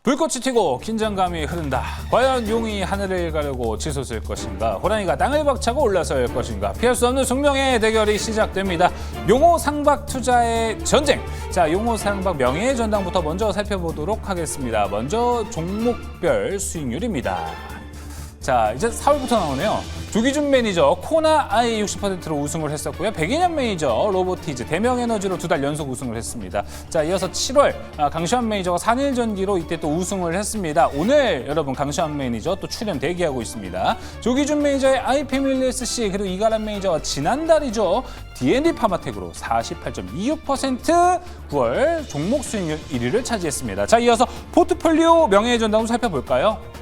불꽃이 튀고 긴장감이 흐른다. 과연 용이 하늘을 가르고 치솟을 것인가? 호랑이가 땅을 박차고 올라설 것인가? 피할 수 없는 숙명의 대결이 시작됩니다. 용호 상박 투자의 전쟁. 자, 용호 상박 명예의 전당부터 먼저 살펴보도록 하겠습니다. 먼저 종목별 수익률입니다. 자, 이제 4월부터 나오네요. 조기준 매니저 코나 아이 60%로 우승을 했었고요. 백인현 매니저 로보티즈 대명에너지로 2달 연속 우승을 했습니다. 자, 이어서 7월 강시환 매니저가 산일전기로 이때 또 우승을 했습니다. 오늘 여러분 강시환 매니저 또 출연 대기하고 있습니다. 조기준 매니저의 아이패밀리 SC 그리고 이가람 매니저가 지난달이죠. D&D 파마텍으로 48.26% 9월 종목 수익률 1위를 차지했습니다. 자, 이어서 포트폴리오 명예의 전당을 살펴볼까요?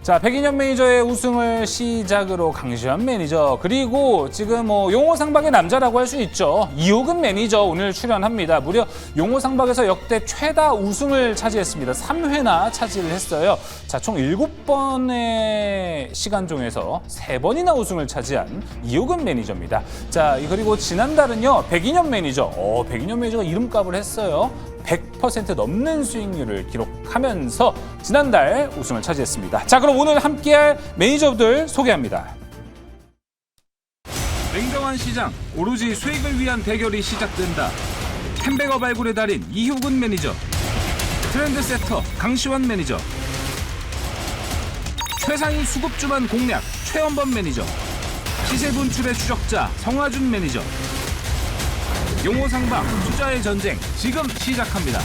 자, 백인현 매니저의 우승을 시작으로 강시환 매니저, 그리고 지금 용호 상박의 남자라고 할 수 있죠. 이호근 매니저 오늘 출연합니다. 무려 용호 상박에서 역대 최다 우승을 차지했습니다. 3회나 차지를 했어요. 자, 총 7번의 시간 중에서 3번이나 우승을 차지한 이호근 매니저입니다. 자, 그리고 지난달은요, 백인현 매니저, 백인현 매니저가 이름값을 했어요. 100% 넘는 수익률을 기록하면서 지난달 우승을 차지했습니다. 자, 그럼 오늘 함께할 매니저들 소개합니다. 냉정한 시장, 오로지 수익을 위한 대결이 시작된다. 햄버거 발굴의 달인 이효근 매니저, 트렌드 세터 강시환 매니저, 최상위 수급주만 공략 최원범 매니저, 시세 분출의 추적자 성화준 매니저. 용호 상박 투자의 전쟁 지금 시작합니다.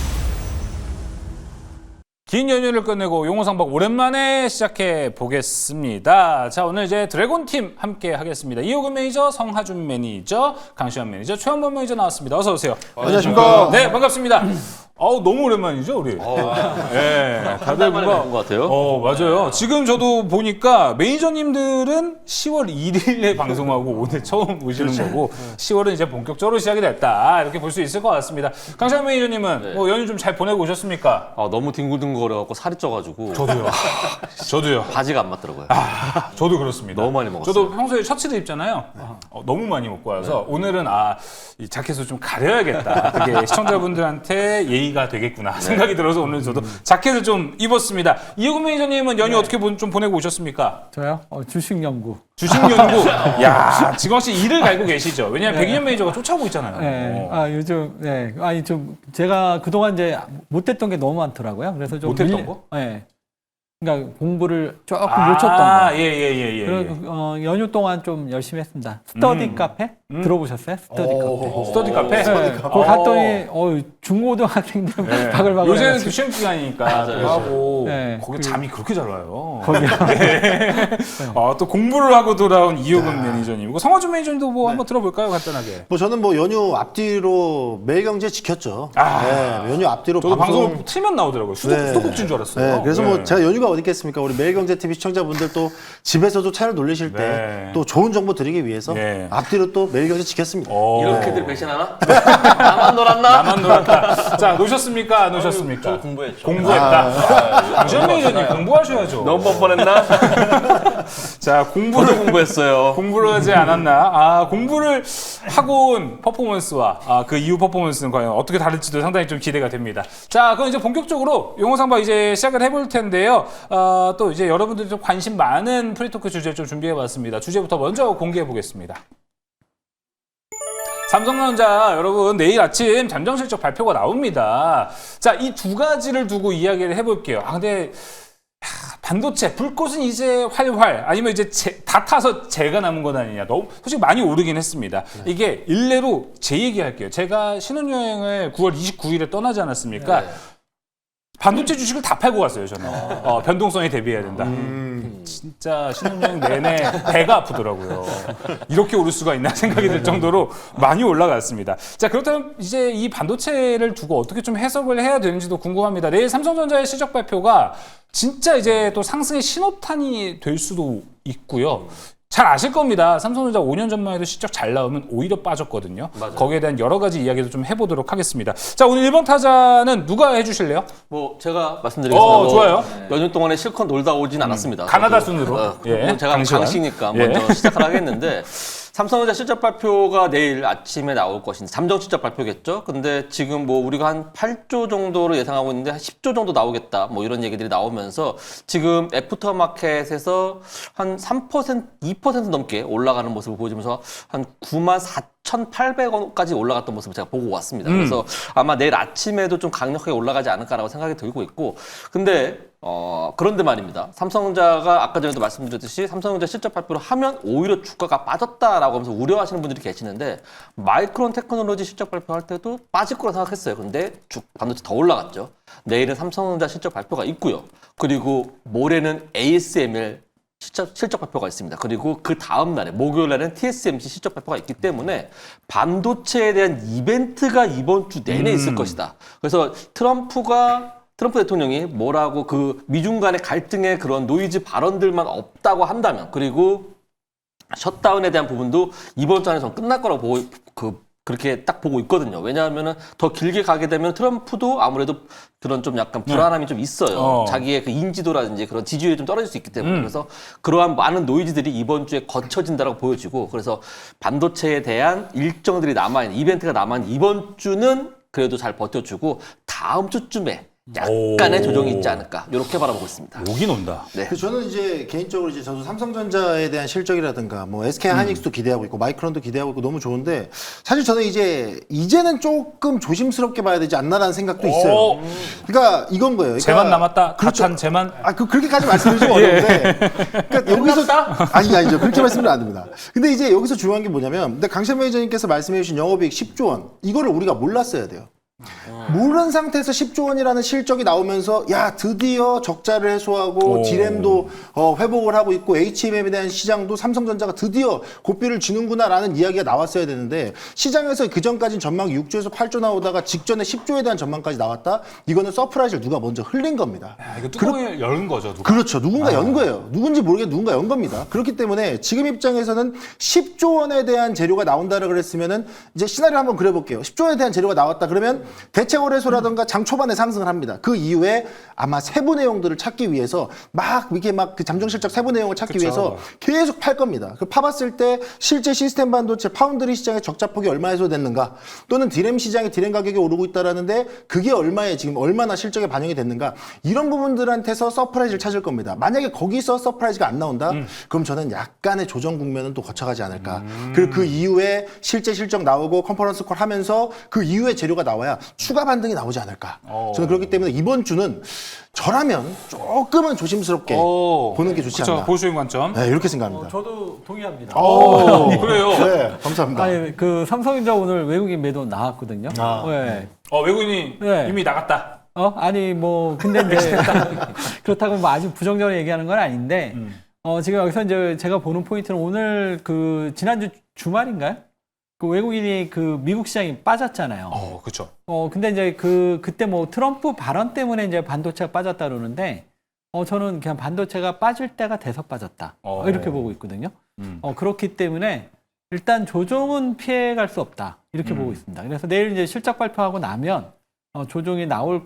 긴 연휴를 끝내고 용호 상박 오랜만에 시작해 보겠습니다. 자, 오늘 이제 드래곤 팀 함께 하겠습니다. 이호근 매니저, 성하준 매니저, 강시환 매니저, 최원범 매니저 나왔습니다. 어서 오세요. 안녕하십니까. 네, 반갑습니다. 너무 오랜만이죠, 우리? 네, 다들 뭔가 본 것 같아요. 맞아요. 지금 저도 보니까 매니저님들은 10월 1일에 방송하고 오늘 처음 오시는 거고 10월은 이제 본격적으로 시작이 됐다. 이렇게 볼 수 있을 것 같습니다. 강시환 매니저님은 연휴 좀 잘 보내고 오셨습니까? 너무 뒹굴뒹굴거려갖고 살이 쪄가지고 저도요. 바지가 안 맞더라고요. 저도 그렇습니다. 너무 많이 먹었어요. 저도 평소에 셔츠를 입잖아요. 너무 많이 먹고 와서 오늘은 이 자켓을 좀 가려야겠다. 그게 시청자분들한테 예의가 되겠구나 생각이 들어서 오늘 저도 자켓을 좀 입었습니다. 이호근 매니저님은 연휴 어떻게 좀 보내고 오셨습니까? 저요? 주식 연구. 주식 연구. 야, 지금 혹시 일을 갈고 계시죠? 왜냐하면 백인현 매니저가 쫓아오고 있잖아요. 네. 요즘 아니 좀 제가 그동안 이제 못했던 게 너무 많더라고요. 그래서 좀 못했던 거? 네. 그러니까 공부를 조금 놓쳤던 거. 예. 그리고 연휴 동안 좀 열심히 했습니다. 스터디 카페 들어보셨어요? 스터디 카페. 스터디 카페? 네. 거기 갔더니 중고등학생들 바글바글. 요새는 또 시험 기간이니까 하고 네. 거기 잠이 그렇게 잘 와요. 거기요. 또 공부를 하고 돌아온 이호근 매니저님. 성화준 매니저님도 뭐 한번 들어볼까요, 간단하게? 저는 연휴 앞뒤로 매일경제 지켰죠. 네, 연휴 앞뒤로 저도 방송을 틀면 나오더라고요. 수도꼭지인 줄 알았어요. 네, 그래서 제가 연휴가 어디 있겠습니까? 우리 매일경제TV 시청자분들 또 집에서도 채널 돌리실 때 또 좋은 정보 드리기 위해서 앞뒤로 또 매일경제 지켰습니다. 이렇게들 배신하나? 나만 놀았나? 나만 놀았다. 자, 놓으셨습니까? 안 놓으셨습니까? 저 공부했죠. 공부했다. 강시환 매니저님 공부하셔야죠. 너무 뻔뻔했나? 자, 저도 공부했어요. 공부를 하지 않았나? 공부를 하고 온 퍼포먼스와 그 이후 퍼포먼스는 과연 어떻게 다를지도 상당히 좀 기대가 됩니다. 자, 그럼 이제 본격적으로 용호상박 이제 시작을 해볼 텐데요. 또 이제 여러분들이 좀 관심 많은 프리토크 주제 좀 준비해봤습니다. 주제부터 먼저 공개해보겠습니다. 삼성전자 여러분 내일 아침 잠정실적 발표가 나옵니다. 자, 이 두 가지를 두고 이야기를 해볼게요. 근데 반도체 불꽃은 이제 활활 아니면 이제 다 타서 재가 남은 건 아니냐. 너무 솔직히 많이 오르긴 했습니다. 이게 일례로 제 얘기할게요. 제가 신혼여행을 9월 29일에 떠나지 않았습니까? 반도체 주식을 다 팔고 갔어요, 저는. 변동성에 대비해야 된다. 진짜 신혼여행 내내 배가 아프더라고요. 이렇게 오를 수가 있나 생각이 들 정도로 많이 올라갔습니다. 자, 그렇다면 이제 이 반도체를 두고 어떻게 좀 해석을 해야 되는지도 궁금합니다. 내일 삼성전자의 실적 발표가 진짜 이제 또 상승의 신호탄이 될 수도 있고요. 잘 아실 겁니다. 삼성전자 5년 전만 해도 실적 잘 나오면 오히려 빠졌거든요. 맞아요. 거기에 대한 여러 가지 이야기도 좀 해보도록 하겠습니다. 자, 오늘 1번 타자는 누가 해주실래요? 제가 말씀드리겠습니다. 좋아요. 연휴 동안에 실컷 놀다 오진 않았습니다. 가나다 순으로. 제가 강시환. 강시니까 먼저 시작을 하겠는데 삼성전자 실적 발표가 내일 아침에 나올 것인데 잠정 실적 발표겠죠. 근데 지금 뭐 우리가 한 8조 정도로 예상하고 있는데 한 10조 정도 나오겠다. 뭐 이런 얘기들이 나오면서 지금 애프터마켓에서 한 3%, 2% 넘게 올라가는 모습을 보여주면서 한 94,800원까지 올라갔던 모습을 제가 보고 왔습니다. 그래서 아마 내일 아침에도 좀 강력하게 올라가지 않을까라고 생각이 들고 있고, 근데 그런데 말입니다. 삼성전자가 아까 전에도 말씀드렸듯이 삼성전자 실적 발표를 하면 오히려 주가가 빠졌다라고 하면서 우려하시는 분들이 계시는데, 마이크론 테크놀로지 실적 발표할 때도 빠질 거라 생각했어요. 근데 반도체 더 올라갔죠. 내일은 삼성전자 실적 발표가 있고요. 그리고 모레는 ASML 실적 발표가 있습니다. 그리고 그 다음 날에 목요일 날엔 TSMC 실적 발표가 있기 때문에 반도체에 대한 이벤트가 이번 주 내내 있을 것이다. 그래서 트럼프 대통령이 뭐라고 그 미중 간의 갈등의 그런 노이즈 발언들만 없다고 한다면, 그리고 셧다운에 대한 부분도 이번 주 안에 전 끝날 거라고 그렇게 딱 보고 있거든요. 왜냐하면은 더 길게 가게 되면 트럼프도 아무래도 그런 좀 약간 불안함이 좀 있어요. 자기의 그 인지도라든지 그런 지지율이 좀 떨어질 수 있기 때문에. 그래서 그러한 많은 노이즈들이 이번 주에 거쳐진다라고 보여지고, 그래서 반도체에 대한 일정들이 남아있는, 이벤트가 남아있는 이번 주는 그래도 잘 버텨주고 다음 주쯤에 약간의 조정이 있지 않을까, 이렇게 바라보고 있습니다. 오긴 온다. 네. 저는 이제 개인적으로 이제 저도 삼성전자에 대한 실적이라든가 뭐 SK 하이닉스도 기대하고 있고 마이크론도 기대하고 있고 너무 좋은데, 사실 저는 이제는 조금 조심스럽게 봐야 되지 않나라는 생각도 있어요. 그러니까 이건 거예요. 그러니까 재만 남았다. 그렇죠. 가찬 재만. 그렇게까지 말씀드리기 좀 어려운데. 그러니까 여기서 아니죠. 그렇게 말씀드리면 안 됩니다. 근데 이제 여기서 중요한 게 뭐냐면, 근데 강찬 매니저님께서 말씀해 주신 영업이익 10조 원, 이거를 우리가 몰랐어야 돼요. 모르는 상태에서 10조 원이라는 실적이 나오면서 야 드디어 적자를 해소하고 디램도 회복을 하고 있고 HMM에 대한 시장도 삼성전자가 드디어 고삐를 쥐는구나라는 이야기가 나왔어야 되는데, 시장에서 그전까지는 전망이 6조에서 8조 나오다가 직전에 10조에 대한 전망까지 나왔다. 이거는 서프라이즈를 누가 먼저 흘린 겁니다. 야, 이거 뚜껑을 열은 거죠. 누가. 그렇죠. 누군가 연 거예요. 누군지 모르게 누군가 연 겁니다. 그렇기 때문에 지금 입장에서는 10조 원에 대한 재료가 나온다라 그랬으면은, 이제 시나리오 한번 그려볼게요. 10조 원에 대한 재료가 나왔다 그러면 대체 거래소라든가 장 초반에 상승을 합니다. 그 이후에 아마 세부 내용들을 찾기 위해서 이렇게 그 잠정 실적 세부 내용을 찾기 그쵸. 위해서 계속 팔 겁니다. 그 파봤을 때 실제 시스템 반도체 파운드리 시장의 적자폭이 얼마 해소됐는가, 또는 디램 시장의 디램 가격이 오르고 있다라는데 그게 지금 얼마나 실적에 반영이 됐는가, 이런 부분들한테서 서프라이즈를 찾을 겁니다. 만약에 거기서 서프라이즈가 안 나온다, 그럼 저는 약간의 조정 국면은 또 거쳐가지 않을까. 그리고 그 이후에 실제 실적 나오고 컨퍼런스 콜 하면서 그 이후에 재료가 나와야 추가 반등이 나오지 않을까. 저는 그렇기 때문에 이번 주는 저라면 조금은 조심스럽게 보는 게 좋지 않나. 보수인 관점. 네, 이렇게 생각합니다. 저도 동의합니다. 그래요. 네, 감사합니다. 아니, 그 삼성전자 오늘 외국인 매도 나왔거든요. 네. 외국인이 네. 이미 나갔다. 아니 뭐 근데 이제 그렇다고 뭐 아주 부정적으로 얘기하는 건 아닌데, 지금 여기서 이제 제가 보는 포인트는 오늘 그 지난주 주말인가요? 그 외국인이 그 미국 시장이 빠졌잖아요. 그렇죠. 근데 이제 그때 뭐 트럼프 발언 때문에 이제 반도체가 빠졌다 그러는데, 저는 그냥 반도체가 빠질 때가 돼서 빠졌다. 이렇게 보고 있거든요. 그렇기 때문에 일단 조정은 피해갈 수 없다. 이렇게 보고 있습니다. 그래서 내일 이제 실적 발표하고 나면 조정이 나올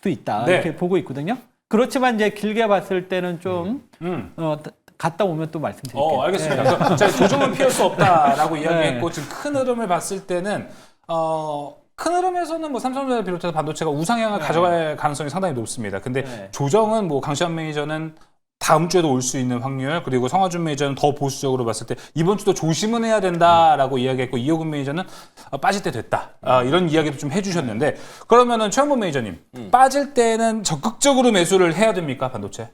수 있다. 네. 이렇게 보고 있거든요. 그렇지만 이제 길게 봤을 때는 좀 갔다 오면 또 말씀드릴게요. 알겠습니다. 자, 조정은 피할 수 없다라고 이야기했고, 지금 큰 흐름을 봤을 때는 큰 흐름에서는 뭐 삼성전자를 비롯해서 반도체가 우상향을 가져갈 가능성이 상당히 높습니다. 근데 조정은 뭐 강시환 매니저는 다음 주에도 올 수 있는 확률, 그리고 성화준 매니저는 더 보수적으로 봤을 때 이번 주도 조심은 해야 된다라고 이야기했고, 이호근 매니저는 빠질 때 됐다, 이런 이야기도 좀 해주셨는데, 그러면은 최현범 매니저님, 빠질 때는 적극적으로 매수를 해야 됩니까, 반도체?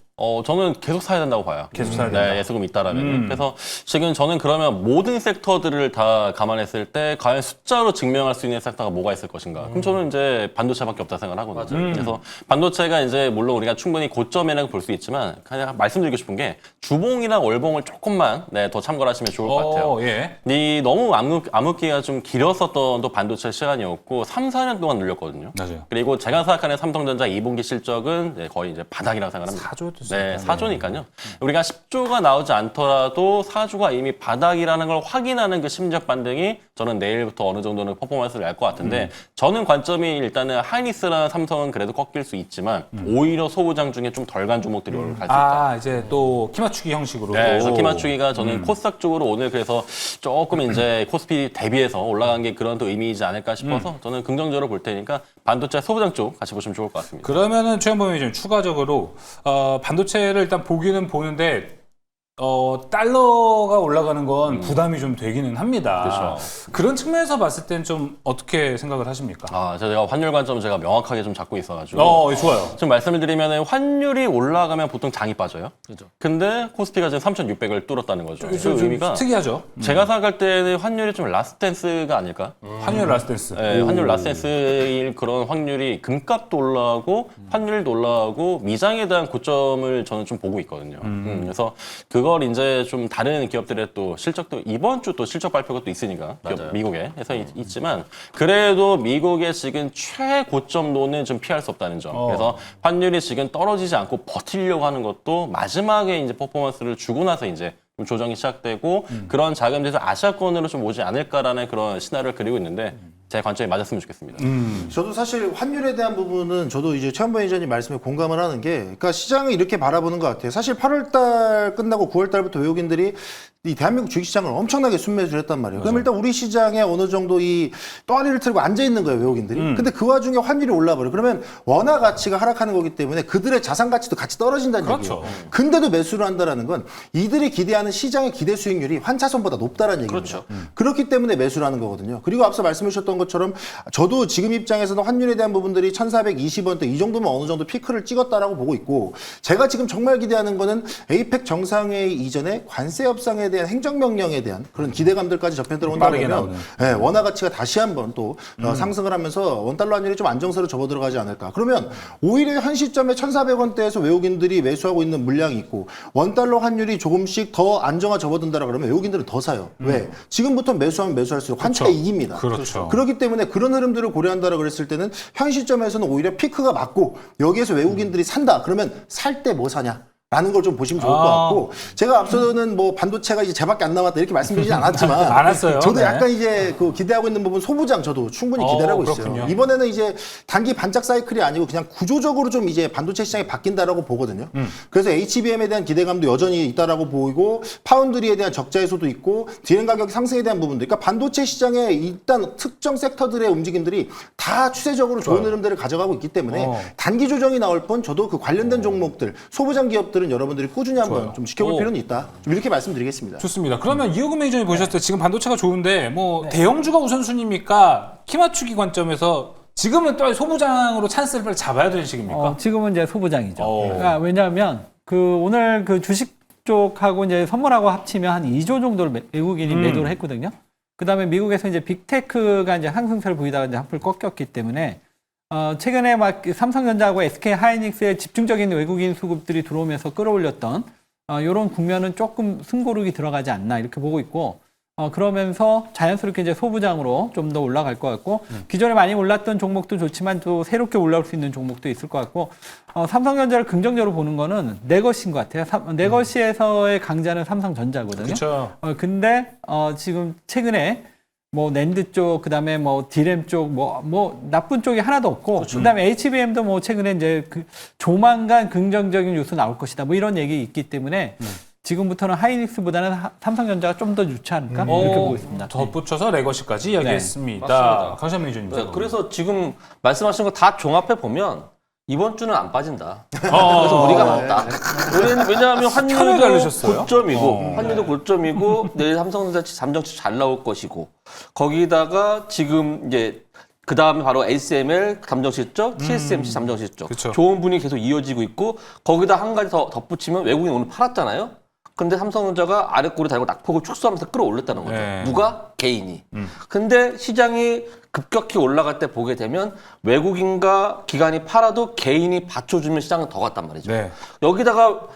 저는 계속 사야 된다고 봐요. 계속 사야 된다. 네, 예수금 있다라면. 그래서 지금 저는 그러면 모든 섹터들을 다 감안했을 때 과연 숫자로 증명할 수 있는 섹터가 뭐가 있을 것인가. 그럼 저는 이제 반도체밖에 없다 생각을 하거든요. 그래서 반도체가 이제 물론 우리가 충분히 고점이라고 볼 수 있지만, 그냥 말씀드리고 싶은 게 주봉이랑 월봉을 조금만 더 참고를 하시면 좋을 것 같아요. 이 너무 암흑기가 좀 길었었던 또 반도체 시간이었고 3, 4년 동안 늘렸거든요. 맞아요. 그리고 제가 생각하는 삼성전자 2분기 실적은 거의 이제 바닥이라고 생각합니다. 4조 네, 4조니까요. 우리가 10조가 나오지 않더라도 4조가 이미 바닥이라는 걸 확인하는 그 심리적 반등이 저는 내일부터 어느 정도는 퍼포먼스를 낼 것 같은데 저는 관점이 일단은 하이닉스랑 삼성은 그래도 꺾일 수 있지만 오히려 소부장 중에 좀 덜 간 종목들이 올라갈 수 있다. 아, 이제 또 키 맞추기 형식으로. 네, 그래서 키 맞추기가 저는 코스닥 쪽으로 오늘 그래서 조금 이제 코스피 대비해서 올라간 게 그런 또 의미이지 않을까 싶어서 저는 긍정적으로 볼 테니까 반도체 소부장 쪽 같이 보시면 좋을 것 같습니다. 그러면은 최현범이 좀 추가적으로 반도체를 일단 보기는 보는데 달러가 올라가는 건 부담이 좀 되기는 합니다. 그렇죠. 그런 측면에서 봤을 땐 좀 어떻게 생각을 하십니까? 아, 제가 환율 관점 제가 명확하게 좀 잡고 있어가지고. 좋아요. 좀 말씀을 드리면 환율이 올라가면 보통 장이 빠져요. 그렇죠. 근데 코스피가 지금 3,600을 뚫었다는 거죠. 그 좀 의미가 특이하죠. 제가 생각할 때는 환율이 좀 라스트댄스가 아닐까? 환율 라스댄스. 네, 환율 라스댄스일 그런 확률이 금값도 올라가고 환율도 올라가고 미장에 대한 고점을 저는 좀 보고 있거든요. 그래서 그걸 이제 좀 다른 기업들의 또 실적도 이번 주 또 실적 발표가 또 있으니까 기업, 미국에 해서 있지만 그래도 미국의 지금 최고점로는 좀 피할 수 없다는 점. 그래서 환율이 지금 떨어지지 않고 버티려고 하는 것도 마지막에 이제 퍼포먼스를 주고 나서 이제 좀 조정이 시작되고 그런 자금들에서 아시아권으로 좀 오지 않을까라는 그런 시나리오를 그리고 있는데 제 관점이 맞았으면 좋겠습니다. 저도 사실 환율에 대한 부분은 저도 이제 최현범 회장님 말씀에 공감을 하는 게, 그러니까 시장을 이렇게 바라보는 것 같아요. 사실 8월달 끝나고 9월달부터 외국인들이 이 대한민국 주식시장을 엄청나게 순매수를 했단 말이에요. 그럼 일단 우리 시장에 어느 정도 이 떠리를 틀고 앉아 있는 거예요, 외국인들이. 근데 그 와중에 환율이 올라버려요. 그러면 원화 가치가 하락하는 거기 때문에 그들의 자산 가치도 같이 떨어진다는 그렇죠. 얘기예요. 근데도 매수를 한다라는 건 이들이 기대하는 시장의 기대 수익률이 환차손보다 높다라는 얘기입니다. 그렇죠. 그렇기 때문에 매수를 하는 거거든요. 그리고 앞서 말씀해 주셨던 것처럼 저도 지금 입장에서는 환율에 대한 부분들이 1,420원대 이 정도면 어느 정도 피크를 찍었다라고 보고 있고, 제가 지금 정말 기대하는 거는 에이펙 정상회의 이전에 관세 협상에 대한 행정명령에 대한 그런 기대감들까지 접해 들어온다면 네, 원화 가치가 다시 한번 또 상승을 하면서 원달러 환율이 좀 안정세로 접어 들어가지 않을까. 그러면 오히려 현 시점에 1,400원대에서 외국인들이 매수하고 있는 물량이 있고 원달러 환율이 조금씩 더 안정화 접어든다라 그러면 외국인들은 더 사요. 왜? 지금부터 매수하면 매수할수록 환차가 이깁니다. 그렇죠. 그렇기 때문에 그런 흐름들을 고려한다라고 그랬을 때는 현 시점에서는 오히려 피크가 맞고 여기에서 외국인들이 산다. 그러면 살 때 뭐 사냐? 라는 걸 좀 보시면 좋을 것 같고, 제가 앞서는 뭐 반도체가 이제 제밖에 안 남았다 이렇게 말씀드리진 않았지만 많았어요. 저도 네. 약간 이제 그 기대하고 있는 부분 소부장 저도 충분히 기대를 하고 있어요. 그렇군요. 이번에는 이제 단기 반짝 사이클이 아니고 그냥 구조적으로 좀 이제 반도체 시장이 바뀐다라고 보거든요. 그래서 HBM에 대한 기대감도 여전히 있다라고 보이고 파운드리에 대한 적자 해소도 있고 디램 가격 상승에 대한 부분도, 그러니까 반도체 시장에 일단 특정 섹터들의 움직임들이 다 추세적으로 좋은 흐름들을 가져가고 있기 때문에 단기 조정이 나올 뿐 저도 그 관련된 종목들 소부장 기업들은 여러분들이 꾸준히 한번 좀 지켜볼 필요는 있다. 좀 이렇게 말씀드리겠습니다. 좋습니다. 그러면 이호금 매니저님 보셨을 때 지금 반도체가 좋은데 뭐 대형주가 우선순위입니까? 키 맞추기 관점에서 지금은 또 소부장으로 찬스를 빨리 잡아야 되는 시기입니까? 지금은 이제 소부장이죠. 그러니까 왜냐하면 그 오늘 그 주식 쪽하고 이제 선물하고 합치면 한 2조 정도를 외국인이 매도를 했거든요. 그다음에 미국에서 이제 빅테크가 이제 상승세를 보이다가 이제 한풀 꺾였기 때문에 최근에 막 삼성전자하고 SK 하이닉스의 집중적인 외국인 수급들이 들어오면서 끌어올렸던 이런 국면은 조금 승고르기 들어가지 않나 이렇게 보고 있고, 그러면서 자연스럽게 이제 소부장으로 좀 더 올라갈 것 같고, 기존에 많이 올랐던 종목도 좋지만 또 새롭게 올라올 수 있는 종목도 있을 것 같고, 삼성전자를 긍정적으로 보는 거는 내 것인 것 같아요. 내 것에서의 강자는 삼성전자거든요. 그렇죠. 근데 지금 최근에 뭐 낸드 쪽, 그다음에 뭐 디램 쪽, 뭐 나쁜 쪽이 하나도 없고, 그다음에 HBM도 뭐 최근에 이제 조만간 긍정적인 뉴스 나올 것이다. 뭐 이런 얘기 있기 때문에 지금부터는 하이닉스보다는 삼성전자가 좀 더 좋지 않을까 이렇게 보고 있습니다. 덧붙여서 레거시까지 이야기했습니다. 맞습니다. 강시환 매니저님. 네, 그래서 지금 말씀하신 거 다 종합해 보면 이번 주는 안 빠진다. 그래서 우리가 맞다. 왜냐하면 편을 환율도 가르셨어요? 고점이고, 환율도 고점이고, 내일 삼성전자 잠정치 잘 나올 것이고, 거기다가 지금 이제 그 다음에 바로 ASML 잠정시점, TSMC 잠정시점. 그쵸. 좋은 분위기 계속 이어지고 있고, 거기다 한 가지 더 덧붙이면 외국인 오늘 팔았잖아요. 근데 삼성전자가 아랫골을 달고 낙폭을 축소하면서 끌어올렸다는 거죠. 네. 누가? 개인이. 근데 시장이 급격히 올라갈 때 보게 되면 외국인과 기관이 팔아도 개인이 받쳐주면 시장은 더 갔단 말이죠. 네. 여기다가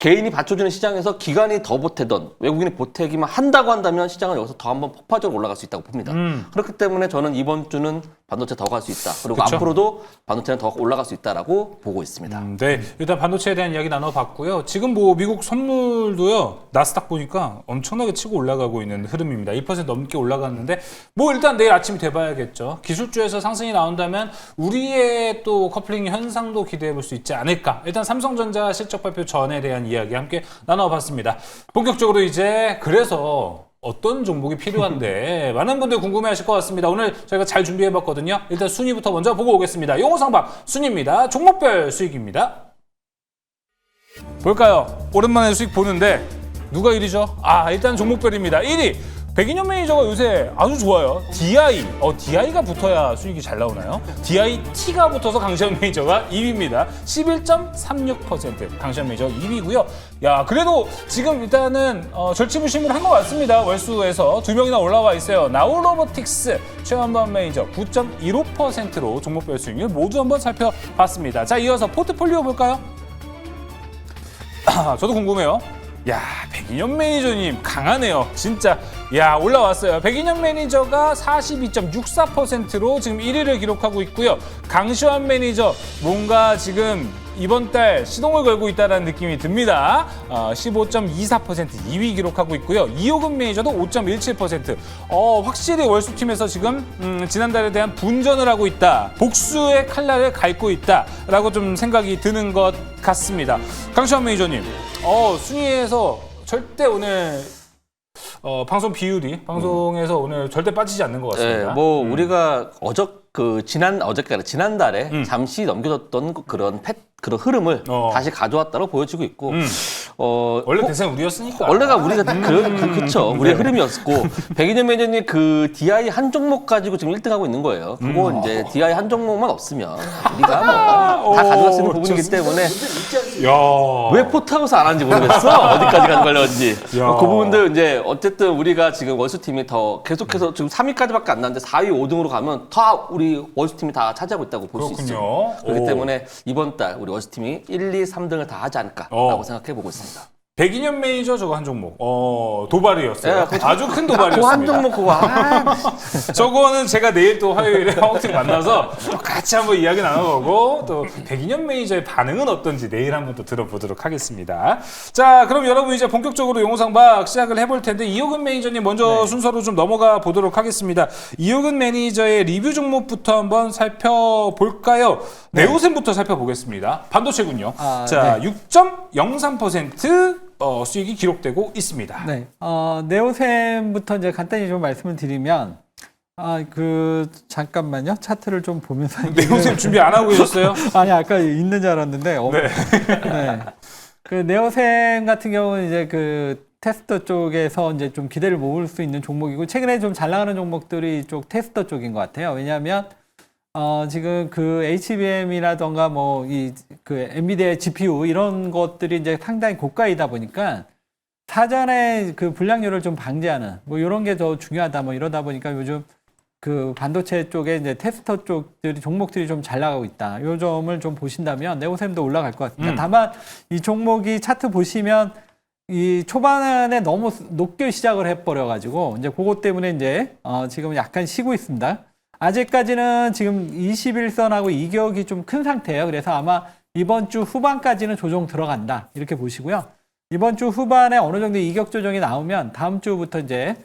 개인이 받쳐주는 시장에서 기관이 더 보태던 외국인이 보태기만 한다고 한다면 시장은 여기서 더 한번 폭발적으로 올라갈 수 있다고 봅니다. 그렇기 때문에 저는 이번 주는 반도체 더 갈 수 있다. 그리고 그쵸? 앞으로도 반도체는 더 올라갈 수 있다라고 보고 있습니다. 네, 일단 반도체에 대한 이야기 나눠봤고요. 지금 뭐 미국 선물도요, 나스닥 보니까 엄청나게 치고 올라가고 있는 흐름입니다. 2% 넘게 올라갔는데 뭐 일단 내일 아침이 돼봐야겠죠. 기술주에서 상승이 나온다면 우리의 또 커플링 현상도 기대해볼 수 있지 않을까. 일단 삼성전자 실적 발표 전에 대한 이야기 함께 나눠봤습니다. 본격적으로 이제 그래서 어떤 종목이 필요한데 많은 분들 궁금해하실 것 같습니다. 오늘 저희가 잘 준비해봤거든요. 일단 순위부터 먼저 보고 오겠습니다. 용호상박 순위입니다. 종목별 수익입니다. 볼까요? 오랜만에 수익 보는데 누가 1위죠? 일단 종목별입니다. 1위 백인현 매니저가 요새 아주 좋아요. DI가 붙어야 수익이 잘 나오나요? DIT가 붙어서 강시현 매니저가 2위입니다. 11.36% 강시현 매니저 2위고요. 야, 그래도 지금 일단은 절치부심을 한 것 같습니다. 월수에서 2명이나 올라와 있어요. 나우로보틱스 최원범 매니저 9.15%로 종목별 수익률 모두 한번 살펴봤습니다. 자, 이어서 포트폴리오 볼까요? 저도 궁금해요. 야, 백인현 매니저님 강하네요. 진짜. 야, 올라왔어요. 백인현 매니저가 42.64%로 지금 1위를 기록하고 있고요. 강시환 매니저 뭔가 지금 이번 달 시동을 걸고 있다는 느낌이 듭니다. 15.24% 2위 기록하고 있고요. 이호근 매니저도 5.17%. 확실히 월수팀에서 지금 지난달에 대한 분전을 하고 있다. 복수의 칼날을 갈고 있다라고 좀 생각이 드는 것 같습니다. 강시환 매니저님, 순위에서 절대 오늘 방송 비율이 방송에서 오늘 절대 빠지지 않는 것 같습니다. 네, 우리가 지난달에 잠시 넘겨졌던 그런 흐름을 다시 가져왔다고 보여지고 있고 원래 대세는 우리였으니까. 원래가 우리가 그쵸. 우리의 흐름이었고 백인현 매니저님 그 DI 한 종목 가지고 지금 1등하고 있는 거예요. 그거 이제 DI 한 종목만 없으면 우리가 뭐 다 가져갈 수 있는 부분이기 때문에 왜 포트하우스 안 하는지 모르겠어. 어디까지 가져가려는지. 그 부분들 이제 어쨌든 우리가 지금 월수팀이 더 계속해서 지금 3위까지밖에 안 나는데 4위, 5등으로 가면 다 우리 월수팀이 다 차지하고 있다고 볼 수 있어요. 그렇기 때문에 이번 달 우리 월수팀이 1, 2, 3등을 다 하지 않을까라고 생각해 보고 있습니다. 백인현 매니저 저거 한 종목 도발이었어요. 네, 아주 큰 도발이었습니다. 그 한 종목 그거 저거는 제가 내일 또 화요일에 황옥팀 만나서 또 같이 한번 이야기 나눠보고 또 백인현 매니저의 반응은 어떤지 내일 한번 또 들어보도록 하겠습니다. 자, 그럼 여러분 이제 본격적으로 용호상박 시작을 해볼 텐데 이호근 매니저님 먼저 순서로 좀 넘어가 보도록 하겠습니다. 이호근 매니저의 리뷰 종목부터 한번 살펴볼까요? 네오셈부터 살펴보겠습니다. 반도체군요. 자, 6.03% 수익이 기록되고 있습니다. 네. 네오셈부터 이제 간단히 좀 말씀을 드리면, 잠깐만요. 차트를 좀 보면서. 네오셈 준비 안 하고 계셨어요? 아니, 아까 있는 줄 알았는데. 네. 그 네오셈 같은 경우는 이제 그 테스터 쪽에서 이제 좀 기대를 모을 수 있는 종목이고, 최근에 좀 잘 나가는 종목들이 이쪽 테스터 쪽인 것 같아요. 왜냐하면, 지금 그 HBM이라던가 그 엔비디아의 GPU 이런 것들이 이제 상당히 고가이다 보니까 사전에 그 불량률을 좀 방지하는 이런 게 더 중요하다 이러다 보니까 요즘 그 반도체 쪽에 이제 테스터 쪽들이 종목들이 좀 잘 나가고 있다. 요 점을 좀 보신다면 네오셈도 올라갈 것 같습니다. 다만 이 종목이 차트 보시면 이 초반에 너무 높게 시작을 해버려가지고 이제 그것 때문에 이제 지금 약간 쉬고 있습니다. 아직까지는 지금 21선하고 이격이 좀 큰 상태예요. 그래서 아마 이번 주 후반까지는 조정 들어간다. 이렇게 보시고요. 이번 주 후반에 어느 정도 이격 조정이 나오면 다음 주부터 이제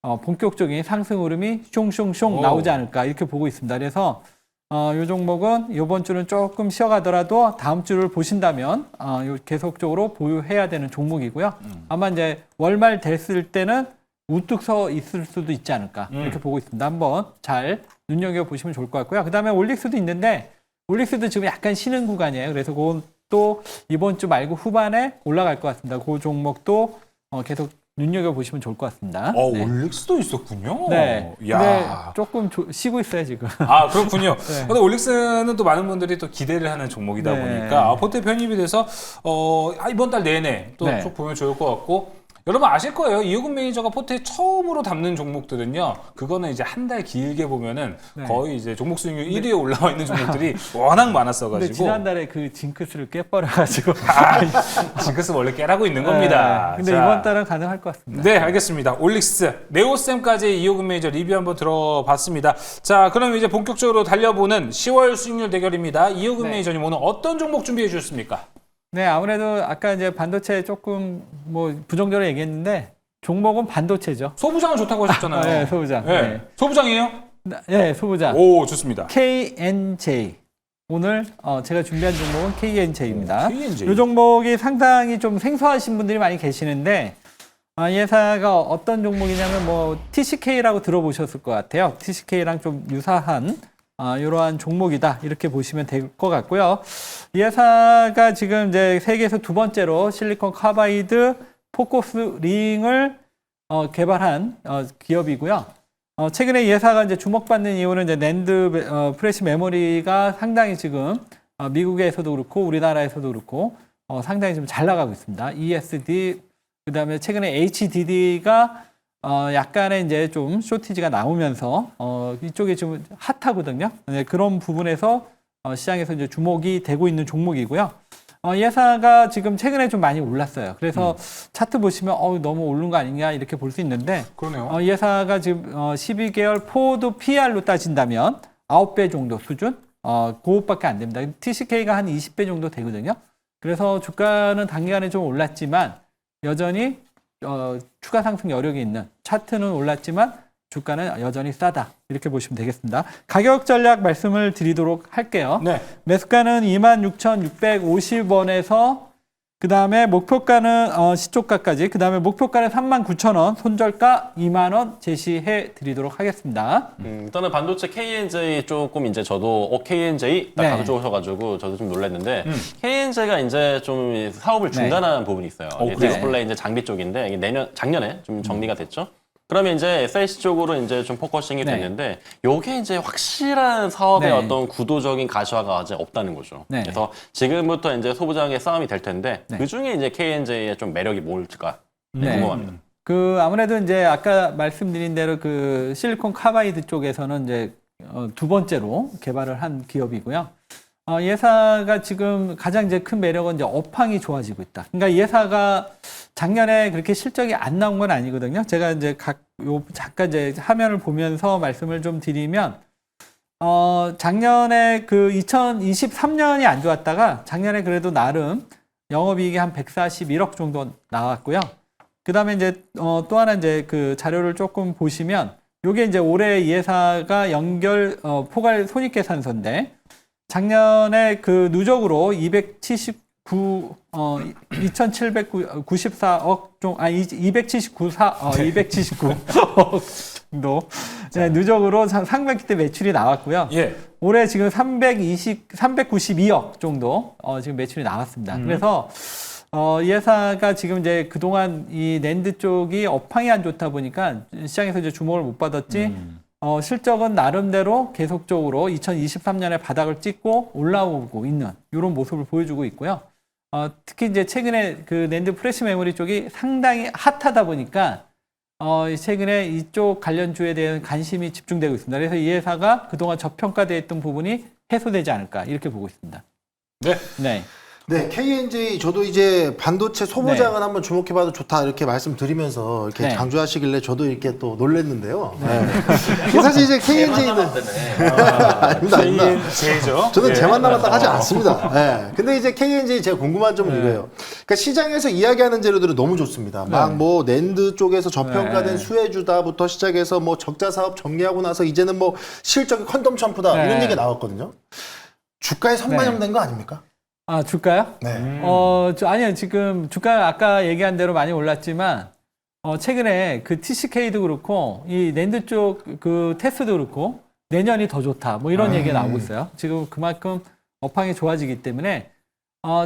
본격적인 상승 흐름이 숑숑숑 나오지 않을까 이렇게 보고 있습니다. 그래서 이 종목은 이번 주는 조금 쉬어가더라도 다음 주를 보신다면 계속적으로 보유해야 되는 종목이고요. 아마 이제 월말 됐을 때는 우뚝 서 있을 수도 있지 않을까 이렇게 보고 있습니다. 한번 잘 눈여겨보시면 좋을 것 같고요. 그 다음에 올릭스도 있는데 올릭스도 지금 약간 쉬는 구간이에요. 그래서 그건 또 이번 주 말고 후반에 올라갈 것 같습니다. 그 종목도 계속 눈여겨보시면 좋을 것 같습니다. 네. 올릭스도 있었군요. 네. 야. 근데 조금 쉬고 있어요, 지금. 그렇군요. 네. 근데 올릭스는 또 많은 분들이 또 기대를 하는 종목이다 보니까 포트에 편입이 돼서 이번 달 내내 또 쭉 보면 좋을 것 같고 여러분 아실 거예요. 이호근 매니저가 포트에 처음으로 담는 종목들은요. 그거는 이제 한 달 길게 보면은 네. 거의 이제 종목 수익률 1위에 올라와 있는 종목들이 워낙 많았어가지고. 근데 지난달에 그 징크스를 깨버려가지고. 징크스 원래 깨라고 있는 겁니다. 근데 자, 이번 달은 가능할 것 같습니다. 네, 알겠습니다. 올릭스, 네오쌤까지 이호근 매니저 리뷰 한번 들어봤습니다. 자, 그럼 이제 본격적으로 달려보는 10월 수익률 대결입니다. 이호근 네. 매니저님 오늘 어떤 종목 준비해 주셨습니까? 네, 아무래도 아까 이제 반도체 조금 뭐 부정적으로 얘기했는데 종목은 반도체죠. 소부장은 좋다고 하셨잖아요. 네, 소부장. 네. 네. 소부장이에요? 네, 소부장. 오, 좋습니다. KNJ. 오늘 제가 준비한 종목은 KNJ입니다. KNJ. 이 종목이 상당히 좀 생소하신 분들이 많이 계시는데 이 회사가 어떤 종목이냐면 뭐 TCK라고 들어보셨을 것 같아요. TCK랑 좀 유사한 이러한 종목이다 이렇게 보시면 될 것 같고요. 이 회사가 지금 이제 세계에서 두 번째로 실리콘 카바이드 포커스 링을 개발한 기업이고요. 최근에 이 회사가 이제 주목받는 이유는 이제 낸드 프레시 메모리가 상당히 지금 미국에서도 그렇고 우리나라에서도 그렇고 상당히 좀 잘 나가고 있습니다. ESD 그다음에 최근에 HDD가 약간의 이제 좀 쇼티지가 나오면서 이쪽이 좀 핫하거든요. 네, 그런 부분에서 시장에서 이제 주목이 되고 있는 종목이고요. 이 회사가 지금 최근에 좀 많이 올랐어요. 그래서 차트 보시면 너무 오른 거 아니냐 이렇게 볼 수 있는데 그러네요. 이 회사가 지금 12개월 포드 PR로 따진다면 9배 정도 수준? 그것밖에 안 됩니다. TCK가 한 20배 정도 되거든요. 그래서 주가는 단기간에 좀 올랐지만 여전히 추가 상승 여력이 있는 차트는 올랐지만 주가는 여전히 싸다. 이렇게 보시면 되겠습니다. 가격 전략 말씀을 드리도록 할게요. 네. 매수가는 26,650원에서 그 다음에 목표가는 시초가까지 그 다음에 목표가는 39,000원 손절가 2만 원 제시해 드리도록 하겠습니다. 일단은 반도체 KNJ 조금 이제 저도 KNJ 딱 네. 가져오셔가지고 저도 좀 놀랐는데 KNJ가 이제 좀 사업을 중단한 부분이 있어요. 이제 그래요? 디스플레이 이제 장비 쪽인데 이게 작년에 좀 정리가 됐죠. 그러면 이제 SIC 쪽으로 이제 좀 포커싱이 네. 됐는데 요게 이제 확실한 사업의 네. 어떤 구도적인 가시화가 아직 없다는 거죠. 네. 그래서 지금부터 이제 소부장의 싸움이 될 텐데 네. 그 중에 이제 KNJ의 좀 매력이 뭘까 네. 궁금합니다. 아무래도 이제 아까 말씀드린 대로 그 실리콘 카바이드 쪽에서는 이제 두 번째로 개발을 한 기업이고요. 이 회사가 지금 가장 이제 큰 매력은 이제 업황이 좋아지고 있다. 그러니까 이 회사가 작년에 그렇게 실적이 안 나온 건 아니거든요. 제가 이제 잠깐 이제 화면을 보면서 말씀을 좀 드리면, 작년에 그 2023년이 안 좋았다가 작년에 그래도 나름 영업이익이 한 141억 정도 나왔고요. 그 다음에 이제 또 하나 이제 그 자료를 조금 보시면 요게 이제 올해 이 회사가 포괄 손익계산서인데 작년에 그 누적으로 279억 정도 네, 누적으로 상반기 때 매출이 나왔고요. 예. 올해 지금 392억 정도 지금 매출이 나왔습니다. 그래서 이 회사가 지금 이제 그동안 이 낸드 쪽이 업황이 안 좋다 보니까 시장에서 이제 주목을 못 받았지. 실적은 나름대로 계속적으로 2023년에 바닥을 찍고 올라오고 있는 이런 모습을 보여주고 있고요. 특히 이제 최근에 그 낸드 프레시 메모리 쪽이 상당히 핫하다 보니까 최근에 이쪽 관련주에 대한 관심이 집중되고 있습니다. 그래서 이 회사가 그동안 저평가되어 있던 부분이 해소되지 않을까 이렇게 보고 있습니다. 네. 네. 네, KNJ 저도 이제 반도체 소부장은 한번 주목해봐도 좋다 이렇게 말씀드리면서 이렇게 네. 강조하시길래 저도 이렇게 또 놀랬는데요. 네. 사실 이제 KNJ는 아닙니다, 아닙니다. KNJ죠. 저는 제만 남았다 하지 않습니다. 네. 근데 이제 KNJ 제가 궁금한 점은 이거예요. 그러니까 시장에서 이야기하는 재료들은 너무 좋습니다. 막 뭐 낸드 쪽에서 저평가된 수혜주다부터 시작해서 뭐 적자 사업 정리하고 나서 이제는 뭐 실적이 컨덤 첨프다 네. 이런 얘기 나왔거든요. 주가에 선반영된 거 아닙니까? 주가요? 네. 아니요. 지금 주가 아까 얘기한 대로 많이 올랐지만, 최근에 그 TCK도 그렇고, 이 낸드 쪽 그 테스도 그렇고, 내년이 더 좋다. 뭐 이런 얘기가 나오고 있어요. 지금 그만큼 업황이 좋아지기 때문에,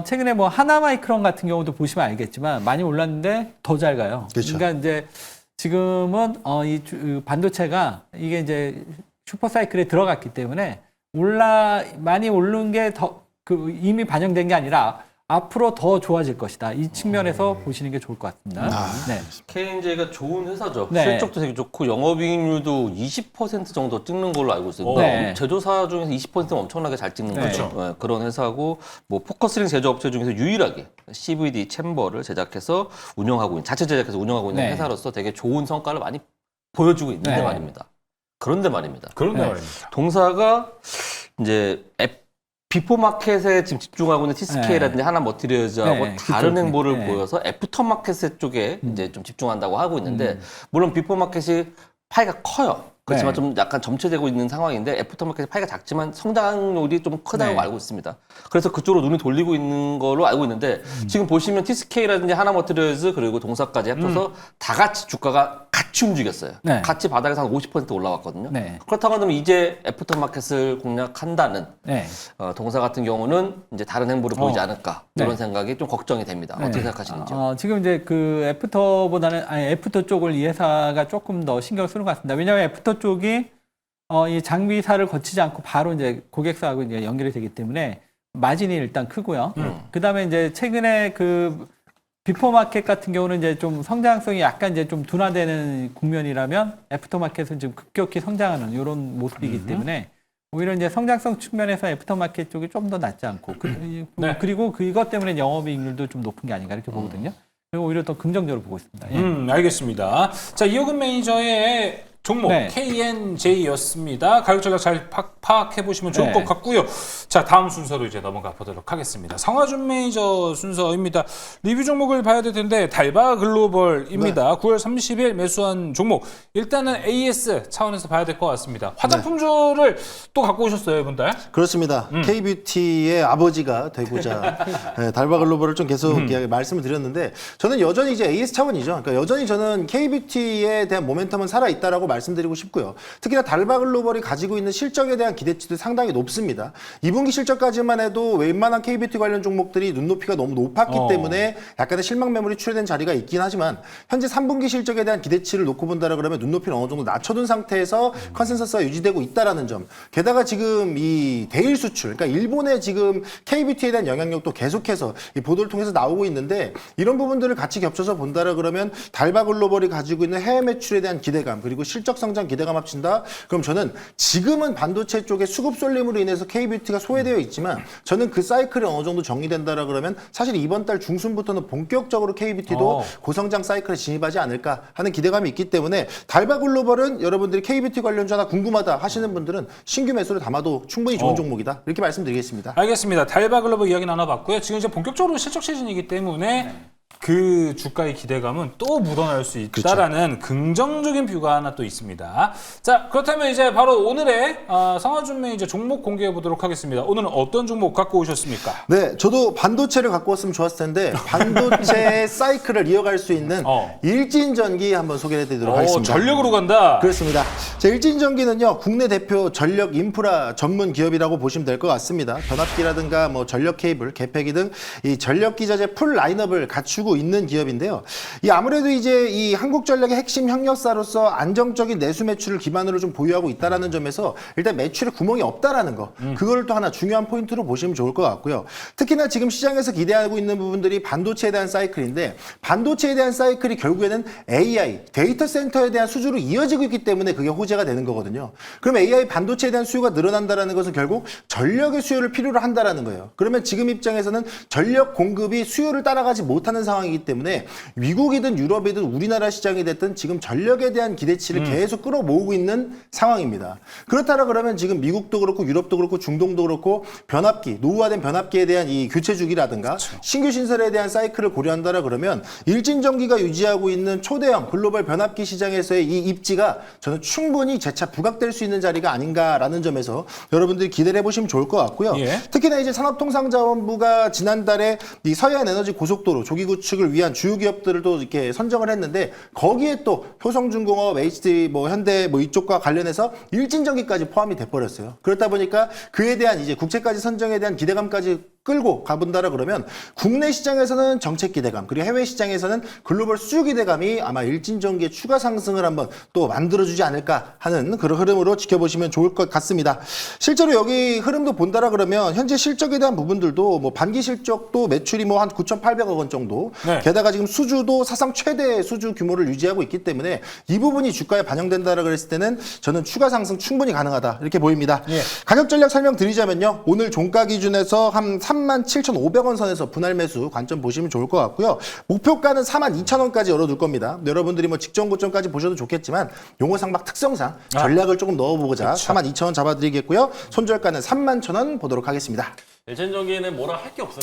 최근에 뭐 하나마이크론 같은 경우도 보시면 알겠지만, 많이 올랐는데 더 잘 가요. 그렇죠. 그러니까 이제 지금은, 반도체가 이게 이제 슈퍼사이클에 들어갔기 때문에, 많이 오른 게 이미 반영된 게 아니라 앞으로 더 좋아질 것이다. 이 측면에서 보시는 게 좋을 것 같습니다. 네. K&J가 좋은 회사죠. 네. 실적도 되게 좋고 영업이익률도 20% 정도 찍는 걸로 알고 있어요. 네. 제조사 중에서 20%는 엄청나게 잘 찍는 네. 거죠. 네, 그런 회사고 뭐 포커스링 제조업체 중에서 유일하게 CVD 챔버를 제작해서 운영하고 있는 자체 제작해서 운영하고 있는 네. 회사로서 되게 좋은 성과를 많이 보여주고 있는데 네. 말입니다. 그런데 말입니다. 그런데 네. 말입니다. 동사가 이제 비포 마켓에 지금 집중하고 있는 TSK라든지 하나 머티리얼즈하고 네, 다른 그쪽, 행보를 네. 보여서 애프터 마켓 쪽에 이제 좀 집중한다고 하고 있는데 물론 비포 마켓이 파이가 커요. 그렇지만 네. 좀 약간 점체되고 있는 상황인데 애프터 마켓이 파이가 작지만 성장률이 좀 크다고 네. 알고 있습니다. 그래서 그쪽으로 눈이 돌리고 있는 걸로 알고 있는데 지금 보시면 TSK라든지 하나 머티리얼즈 그리고 동사까지 합쳐서 다 같이 주가가 같이 움직였어요. 네. 같이 바닥에서 한 50% 올라왔거든요. 네. 그렇다고 하면 이제 애프터 마켓을 공략한다는 네. 동사 같은 경우는 이제 다른 행보를 보이지 않을까 이런 네. 생각이 좀 걱정이 됩니다. 어떻게 생각하시는지요? 지금 이제 그 애프터 쪽을 이 회사가 조금 더 신경 쓰는 것 같습니다. 왜냐하면 애프터 쪽이 이 장비사를 거치지 않고 바로 이제 고객사하고 이제 연결이 되기 때문에 마진이 일단 크고요. 그 다음에 이제 최근에 그 비포마켓 같은 경우는 이제 좀 성장성이 약간 이제 좀 둔화되는 국면이라면 애프터마켓은 지금 급격히 성장하는 이런 모습이기 때문에 오히려 이제 성장성 측면에서 애프터마켓 쪽이 좀 더 낫지 않고 네. 그리고 그것 때문에 영업이익률도 좀 높은 게 아닌가 이렇게 보거든요. 그리고 오히려 더 긍정적으로 보고 있습니다. 예. 알겠습니다. 자, 이호근 매니저의 종목 네. K&J였습니다. 가격 전략 잘 파악해 보시면 좋을 네. 것 같고요. 자, 다음 순서로 이제 넘어가 보도록 하겠습니다. 성화준 매니저 순서입니다. 리뷰 종목을 봐야 될 텐데 달바 글로벌입니다. 9월 30일 매수한 종목. 일단은 AS 차원에서 봐야 될 것 같습니다. 화장품주를 또 갖고 오셨어요, 이분들. 그렇습니다. K뷰티의 아버지가 되고자 네, 달바글로벌을 좀 계속 말씀을 드렸는데 저는 여전히 이제 AS 차원이죠. 그러니까 여전히 저는 K뷰티에 대한 모멘텀은 살아있다라고 말씀드리고 싶고요. 특히나 달바글로벌이 가지고 있는 실적에 대한 기대치도 상당히 높습니다. 2분기 실적까지만 해도 웬만한 K뷰티 관련 종목들이 눈높이가 너무 높았기 때문에 약간의 실망 매물이 출현된 자리가 있긴 하지만 현재 3분기 실적에 대한 기대치를 놓고 본다라 그러면 눈높이를 어느 정도 낮춰둔 상태에서 컨센서스가 유지되고 있다라는 점. 게다가 지금 이 대일 수출, 그러니까 일본의 지금 K뷰티에 대한 영향력도 계속해서 이 보도를 통해서 나오고 있는데 이런 부분들을 같이 겹쳐서 본다라 그러면 달바글로벌이 가지고 있는 해외 매출에 대한 기대감 그리고 실적 성장 기대감 합친다. 그럼 저는 지금은 반도체 쪽에 수급 쏠림으로 인해서 K뷰티가 소외되어 있지만 저는 그 사이클이 어느 정도 정리된다라 그러면 사실 이번 달 중순부터는 본격적으로 K뷰티도 고성장 사이클에 진입하지 않을까 하는 기대감이 있기 때문에 달바글로벌은 여러분들이 K뷰티 관련주 하나 궁금하다 하시는 분들은 신규 매수를 담아도 충분히 좋은 종목이다. 이렇게 말씀드리겠습니다. 알겠습니다. 달바글로벌 이야기 나눠봤고요. 지금 이제 본격적으로 실적 시즌이기 때문에 그 주가의 기대감은 또 묻어날 수 있다라는 긍정적인 뷰가 하나 또 있습니다. 자, 그렇다면 이제 바로 오늘의 성화준 매니저 종목 공개해 보도록 하겠습니다. 오늘은 어떤 종목 갖고 오셨습니까? 네, 저도 반도체를 갖고 왔으면 좋았을 텐데 반도체의 사이클을 이어갈 수 있는 일진전기 한번 소개해 드리도록 하겠습니다. 전력으로 간다. 그렇습니다. 자, 일진전기는요, 국내 대표 전력 인프라 전문 기업이라고 보시면 될 것 같습니다. 변압기라든가 뭐 전력 케이블, 개폐기 등 이 전력 기자재 풀 라인업을 갖추고 있는 기업인데요. 이 아무래도 이제 이 한국전력의 핵심 협력사로서 안정적인 내수 매출을 기반으로 좀 보유하고 있다라는 점에서 일단 매출에 구멍이 없다라는 거, 그거를 또 하나 중요한 포인트로 보시면 좋을 것 같고요. 특히나 지금 시장에서 기대하고 있는 부분들이 반도체에 대한 사이클인데 반도체에 대한 사이클이 결국에는 AI, 데이터 센터에 대한 수주로 이어지고 있기 때문에 그게 호재가 되는 거거든요. 그럼 AI 반도체에 대한 수요가 늘어난다라는 것은 결국 전력의 수요를 필요로 한다라는 거예요. 그러면 지금 입장에서는 전력 공급이 수요를 따라가지 못하는 상황이기 때문에 미국이든 유럽이든 우리나라 시장이 됐든 지금 전력에 대한 기대치를 계속 끌어모으고 있는 상황입니다. 그렇다라 그러면 지금 미국도 그렇고 유럽도 그렇고 중동도 그렇고 변압기, 노후화된 변압기에 대한 이 교체 주기라든가 신규 신설에 대한 사이클을 고려한다라 그러면 일진전기가 유지하고 있는 초대형 글로벌 변압기 시장에서의 이 입지가 저는 충분히 재차 부각될 수 있는 자리가 아닌가라는 점에서 여러분들이 기대를 해보시면 좋을 것 같고요. 특히나 이제 산업통상자원부가 지난달에 이 서해안 에너지 고속도로 조기 구축을 위한 주요 기업들을 또 이렇게 선정을 했는데 거기에 또 효성중공업, HD, 뭐 현대 뭐 이쪽과 관련해서 일진전기까지 포함이 돼버렸어요. 그렇다 보니까 그에 대한 이제 국채까지 선정에 대한 기대감까지 끌고 가본다라 그러면 국내 시장에서는 정책 기대감 그리고 해외 시장에서는 글로벌 수주 기대감이 아마 일진전기의 추가 상승을 한번 또 만들어주지 않을까 하는 그런 흐름으로 지켜보시면 좋을 것 같습니다. 실제로 여기 흐름도 본다라 그러면 현재 실적에 대한 부분들도 뭐 반기 실적도 매출이 뭐 한 9,800억 원 정도 네. 게다가 지금 수주도 사상 최대 수주 규모를 유지하고 있기 때문에 이 부분이 주가에 반영된다라 그랬을 때는 저는 추가 상승 충분히 가능하다 이렇게 보입니다. 예. 가격 전략 설명드리자면요. 오늘 종가 기준에서 한 37,500원 선에서 분할 매수 관점 보시면 좋을 것 같고요. 목표가는 42,000원까지 열어둘 겁니다. 여러분들이 뭐 직전 고점까지 보셔도 좋겠지만 용어 상박 특성상 전략을 조금 넣어보고자 42,000원 잡아드리겠고요. 손절가는 31,000원 보도록 하겠습니다. 일진전기에는 뭐라 할 게 없어요.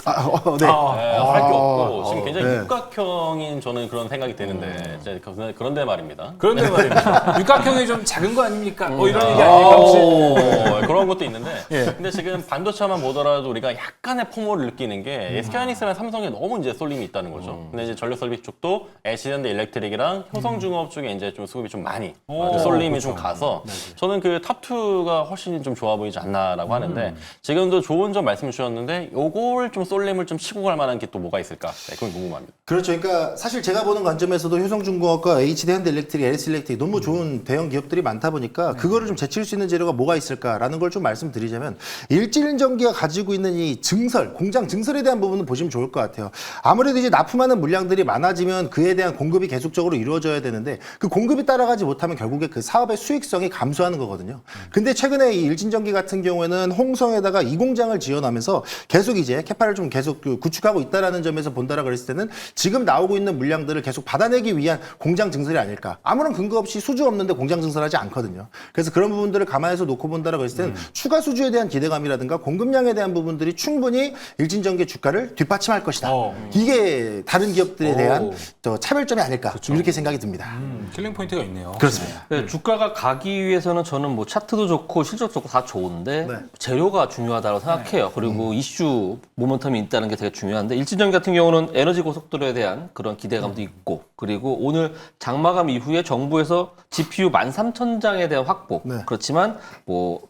네. 할 게 없고 지금 굉장히 네. 육각형인 저는 그런 생각이 드는데 이제 그런데 말입니다. 그런데 말입니다. 육각형이 좀 작은 거 아닙니까? 이런 얘기 아닐까 혹시? 그런 것도 있는데 예. 근데 지금 반도체만 보더라도 우리가 약간의 포모를 느끼는 게 SK하이닉스랑 삼성에 너무 이제 쏠림이 있다는 거죠. 근데 이제 전력 설비 쪽도 LG전자 일렉트릭이랑 효성중업 쪽에 이제 좀 수급이 좀 많이 쏠림이 좀 가서 저는 그 탑2가 훨씬 좀 좋아 보이지 않나라고 하는데 지금도 좋은 점 말씀 주셨는데 요걸 좀 쏠림을 좀 치고 갈 만한 게 또 뭐가 있을까? 네, 그건 궁금합니다. 그렇죠. 그러니까 사실 제가 보는 관점에서도 효성중공업과 HD 현대일렉트릭, LS일렉트릭 너무 좋은 대형 기업들이 많다 보니까 그거를 좀 제칠 수 있는 재료가 뭐가 있을까라는 걸 좀 말씀드리자면 일진전기가 가지고 있는 이 증설, 공장 증설에 대한 부분은 보시면 좋을 것 같아요. 아무래도 이제 납품하는 물량들이 많아지면 그에 대한 공급이 계속적으로 이루어져야 되는데 그 공급이 따라가지 못하면 결국에 그 사업의 수익성이 감소하는 거거든요. 근데 최근에 이 일진전기 같은 경우에는 홍성에다가 이 공장을 지어나면서 계속 이제 캐파를 좀 계속 구축하고 있다라는 점에서 본다라 그랬을 때는 지금 나오고 있는 물량들을 계속 받아내기 위한 공장 증설이 아닐까. 아무런 근거 없이 수주 없는데 공장 증설하지 않거든요. 그래서 그런 부분들을 감안해서 놓고 본다라 그랬을 때는 추가 수주에 대한 기대감이라든가 공급량에 대한 부분들이 충분히 일진전기의 주가를 뒷받침할 것이다. 이게 다른 기업들에 대한 또 차별점이 아닐까. 이렇게 생각이 듭니다. 킬링 포인트가 있네요. 그렇습니다. 네, 주가가 가기 위해서는 저는 뭐 차트도 좋고 실적도 좋고 다 좋은데 네. 재료가 중요하다고 생각해요. 그리고 이슈 모멘텀이 있다는 게 되게 중요한데 일진전기 같은 경우는 에너지 고속도로에 대한 그런 기대감도 있고 그리고 오늘 장마감 이후에 정부에서 GPU 13,000장에 대한 확보 네. 그렇지만 뭐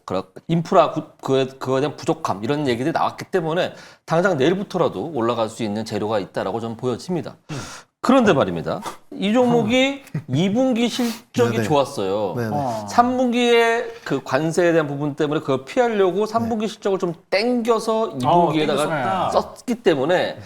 인프라 그거에 대한 부족함 이런 얘기들이 나왔기 때문에 당장 내일부터라도 올라갈 수 있는 재료가 있다라고 저는 보여집니다. 그런데 말입니다. 이 종목이 2분기 실적이 네네. 좋았어요. 네네. 3분기에 그 관세에 대한 부분 때문에 그걸 피하려고 3분기 실적을 좀 땡겨서 2분기에다가 썼기 때문에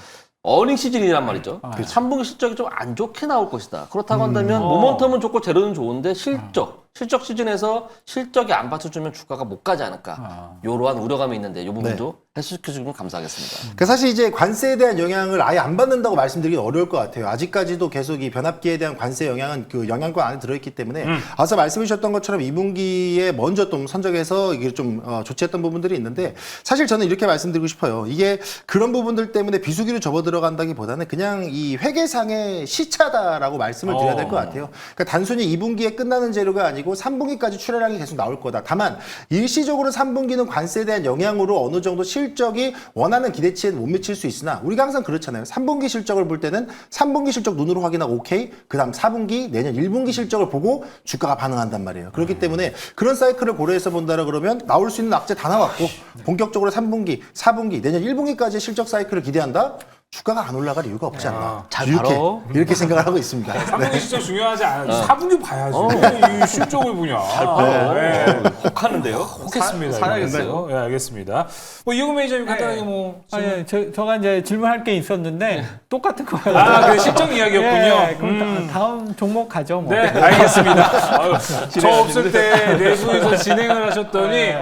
어닝 시즌이란 말이죠. 3분기 실적이 좀 안 좋게 나올 것이다. 그렇다고 한다면 모멘텀은 좋고 재료는 좋은데 실적 시즌에서 실적이 안 받쳐주면 주가가 못 가지 않을까. 이러한 우려감이 있는데 이 부분도 해소시켜주면 감사하겠습니다. 그러니까 사실 이제 관세에 대한 영향을 아예 안 받는다고 말씀드리기 어려울 것 같아요. 아직까지도 계속 이 변압기에 대한 관세 영향은 그 영향권 안에 들어있기 때문에 앞서 말씀해 주셨던 것처럼 2분기에 먼저 좀 선적해서 이게 좀 조치했던 부분들이 있는데 사실 저는 이렇게 말씀드리고 싶어요. 이게 그런 부분들 때문에 비수기로 접어 들어간다기보다는 그냥 이 회계상의 시차다라고 말씀을 드려야 될 것 같아요. 그러니까 단순히 2분기에 끝나는 재료가 아니고 3분기까지 출하량이 계속 나올 거다. 다만 일시적으로 3분기는 관세에 대한 영향으로 어느 정도 실적이 원하는 기대치에 못 미칠 수 있으나 우리가 항상 그렇잖아요. 3분기 실적을 볼 때는 3분기 실적 눈으로 확인하고 오케이. 그다음 4분기, 내년 1분기 실적을 보고 주가가 반응한단 말이에요. 그렇기 때문에 그런 사이클을 고려해서 본다라 그러면 나올 수 있는 악재 다 나왔고 본격적으로 3분기, 4분기, 내년 1분기까지 실적 사이클을 기대한다? 주가가 안 올라갈 이유가 없지 않나. 이렇게 생각을 하고 있습니다. 3분기 실적 중요하지 않아요. 4분기 봐야죠. 이 실적을 보냐. 혹하는데요? 혹했습니다. 사야겠어요. 네, 알겠습니다. 뭐 이용호 매니저님 간단하게 뭐. 제가 이제 질문할 게 있었는데 똑같은 거예요. 그래 실적 이야기였군요. 그럼 다음 종목 가죠. 뭐. 네, 알겠습니다. 아유, 저 없을 때 내부에서 진행을 하셨더니,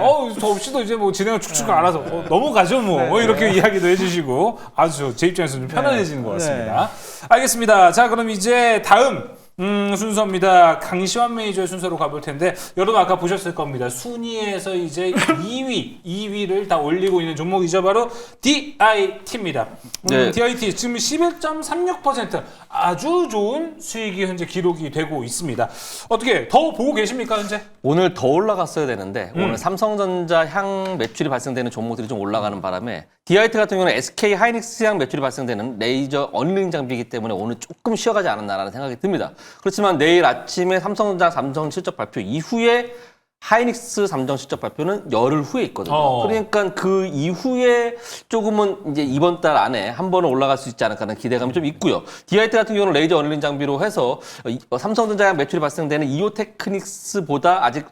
저 없이도 이제 뭐 진행을 축축 알아서 넘어가죠, 뭐. 이렇게 이야기도 해주시고, 아주 제 입장에서 좀 편안해지는 것 같습니다. 알겠습니다. 자, 그럼 이제 다음. 순서입니다. 강시환 매니저의 순서로 가볼 텐데, 여러분 아까 보셨을 겁니다. 순위에서 이제 2위를 다 올리고 있는 종목이죠. 바로 DIT입니다. 네. DIT 지금 11.36% 아주 좋은 수익이 현재 기록이 되고 있습니다. 어떻게 더 보고 계십니까, 현재? 오늘 더 올라갔어야 되는데 오늘 삼성전자 향 매출이 발생되는 종목들이 좀 올라가는 바람에 DIT 같은 경우는 SK 하이닉스 향 매출이 발생되는 레이저 어닝 장비이기 때문에 오늘 조금 쉬어가지 않았나라는 생각이 듭니다. 그렇지만 내일 아침에 삼성전자 삼성 실적 발표 이후에 하이닉스 잠정 실적 발표는 열흘 후에 있거든요. 그러니까 그 이후에 조금은 이제 이번 달 안에 한 번은 올라갈 수 있지 않을까 하는 기대감이 좀 있고요. DIT 같은 경우는 레이저 어닐링 장비로 해서 삼성전자의 매출이 발생되는 이오테크닉스보다 아직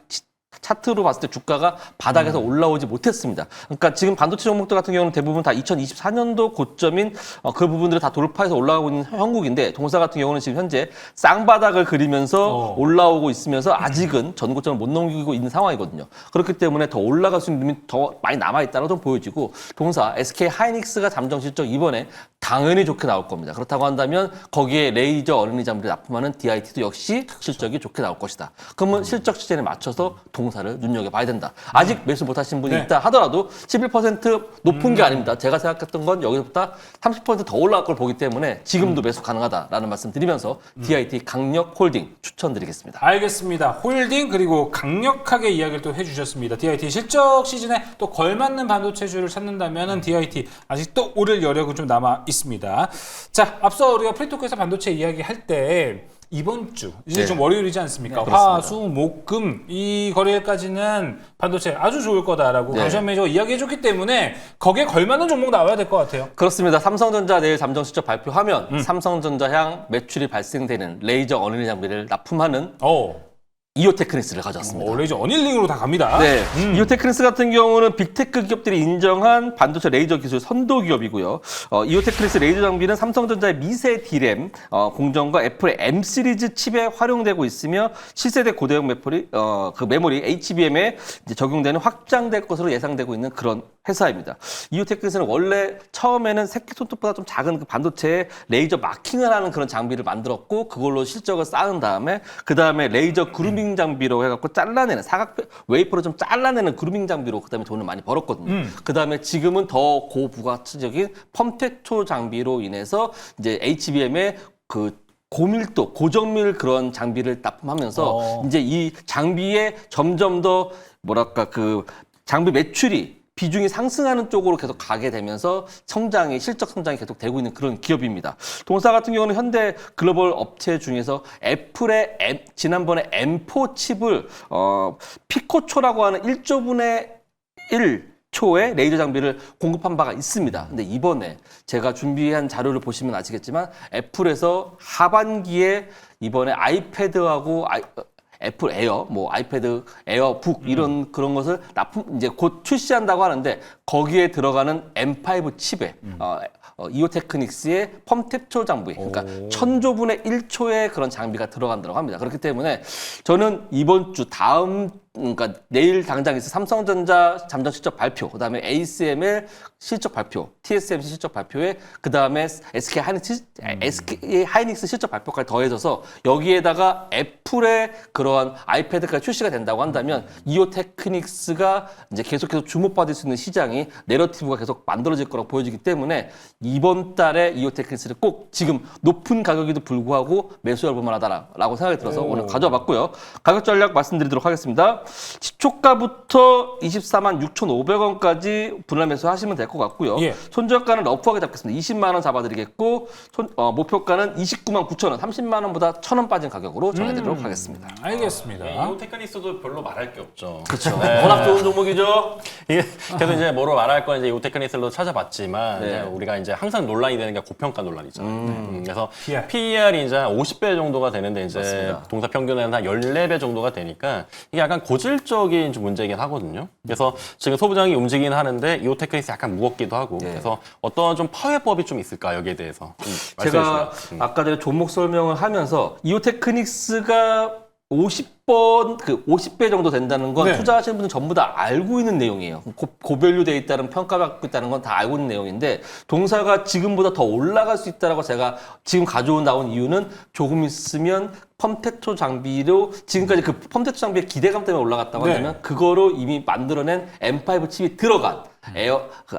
차트로 봤을 때 주가가 바닥에서 올라오지 못했습니다. 그러니까 지금 반도체 종목들 같은 경우는 대부분 다 2024년도 고점인 그 부분들을 다 돌파해서 올라가고 있는 형국인데 동사 같은 경우는 지금 현재 쌍바닥을 그리면서 올라오고 있으면서 아직은 전고점을 못 넘기고 있는 상황이거든요. 그렇기 때문에 더 올라갈 수 있는 힘이 더 많이 남아있다고 좀 보여지고 동사 SK 하이닉스가 잠정 실적 이번에 당연히 좋게 나올 겁니다. 그렇다고 한다면 거기에 레이저 어린이 장비를 납품하는 DIT도 역시 실적이 좋게 나올 것이다. 그러면 실적 시즌에 맞춰서 동사를 눈여겨봐야 된다. 아직 매수 못하신 분이 있다 하더라도 11% 높은 게 아닙니다. 제가 생각했던 건 여기서부터 30% 더 올라갈 걸 보기 때문에 지금도 매수 가능하다라는 말씀 드리면서 DIT 강력 홀딩 추천드리겠습니다. 알겠습니다. 홀딩 그리고 강력하게 이야기를 또 해주셨습니다. DIT 실적 시즌에 또 걸맞는 반도체주를 찾는다면 DIT 아직 또 오를 여력은 좀 남아 있습니다. 자, 앞서 우리가 프리토크에서 반도체 이야기할 때 이번 주 이제 좀 월요일이지 않습니까? 화, 수, 목, 금 이 거래일까지는 반도체 아주 좋을 거다라고 강시환 매니저가 이야기해줬기 때문에 거기에 걸맞는 종목 나와야 될 것 같아요. 그렇습니다. 삼성전자 내일 잠정 실적 발표하면 삼성전자 향 매출이 발생되는 레이저 어린이 장비를 납품하는 이오테크닉스를 가져왔습니다. 레이저 어닐링으로 다 갑니다. 네, 이오테크닉스 같은 경우는 빅테크 기업들이 인정한 반도체 레이저 기술 선도 기업이고요. 이오테크닉스 레이저 장비는 삼성전자의 미세 D램 공정과 애플의 M 시리즈 칩에 활용되고 있으며 7세대 고대형 그 메모리 HBM에 이제 적용되는 확장될 것으로 예상되고 있는 그런 회사입니다. 이오테크닉스는 원래 처음에는 새끼 손톱보다 좀 작은 그 반도체에 레이저 마킹을 하는 그런 장비를 만들었고 그걸로 실적을 쌓은 다음에 그 다음에 레이저 그루밍 장비로 해갖고 잘라내는 웨이퍼를 좀 잘라내는 그루밍 장비로 그다음에 돈을 많이 벌었거든요. 그다음에 지금은 더 고부가치적인 펌테초 장비로 인해서 이제 HBM의 그 고밀도, 고정밀 그런 장비를 납품하면서 이제 이 장비에 점점 더 뭐랄까 그 장비 매출이 비중이 상승하는 쪽으로 계속 가게 되면서 실적 성장이 계속 되고 있는 그런 기업입니다. 동사 같은 경우는 현대 글로벌 업체 중에서 애플의 지난번에 M4 칩을 피코초라고 하는 1조분의 1초의 레이저 장비를 공급한 바가 있습니다. 근데 이번에 제가 준비한 자료를 보시면 아시겠지만 애플에서 하반기에 이번에 아이패드하고 애플 에어, 아이패드 에어북 이런 그런 것을 이제 곧 출시한다고 하는데 거기에 들어가는 M5 칩에 이오테크닉스의 펌탭초 장비, 그러니까 1000조분의 1초의 그런 장비가 들어간다고 합니다. 그렇기 때문에 저는 이번 주 그러니까 내일 당장 있을 삼성전자 잠정 실적 발표, 그다음에 ASML 실적 발표, TSMC 실적 발표에 그다음에 SK 하이닉스 실적 발표까지 더해져서 여기에다가 애플의 그러한 아이패드가 출시가 된다고 한다면 이오테크닉스가 이제 계속해서 주목받을 수 있는 시장이 내러티브가 계속 만들어질 거라고 보여지기 때문에 이번 달에 이오테크닉스를 꼭 지금 높은 가격에도 불구하고 매수할 볼만하다라고 생각이 들어서 오늘 가져와 봤고요. 가격 전략 말씀드리도록 하겠습니다. 시초가부터 24만 6,500원까지 분할 매수하시면 될 것 같고요. 손절가는 러프하게 잡겠습니다. 20만 원 잡아드리겠고 목표가는 29만 9천 원, 30만 원보다 1,000원 빠진 가격으로 정해드리도록 하겠습니다. 알겠습니다. 이오테크닉스도 별로 말할 게 없죠. 그렇죠. 워낙 좋은 종목이죠. 그래서 이제 뭐로 말할 건 이제 이오테크닉스로 찾아봤지만 이제 우리가 이제 항상 논란이 되는 게 고평가 논란이잖아요. 그래서 PER이 이제 50배 정도가 되는데 이제 맞습니다. 동사 평균은 한 14배 정도가 되니까 이게 약간 고질적인 문제이긴 하거든요. 그래서 지금 소부장이 움직이긴 하는데 이오테크닉스 약간 무겁기도 하고 그래서 어떤 좀 파회법이 좀 있을까 여기에 대해서 좀 말씀해 제가 주시면. 아까 전에 종목 설명을 하면서 이오테크닉스가 50배 정도 된다는 건 투자하시는 분들 전부 다 알고 있는 내용이에요. 고밸류 돼 있다는 평가받고 있다는 건 다 알고 있는 내용인데 동사가 지금보다 더 올라갈 수 있다라고 제가 지금 나온 이유는 조금 있으면 펌테토 장비로 지금까지 그 펌테토 장비의 기대감 때문에 올라갔다고 한다면 그거로 이미 만들어낸 M5 칩이 들어간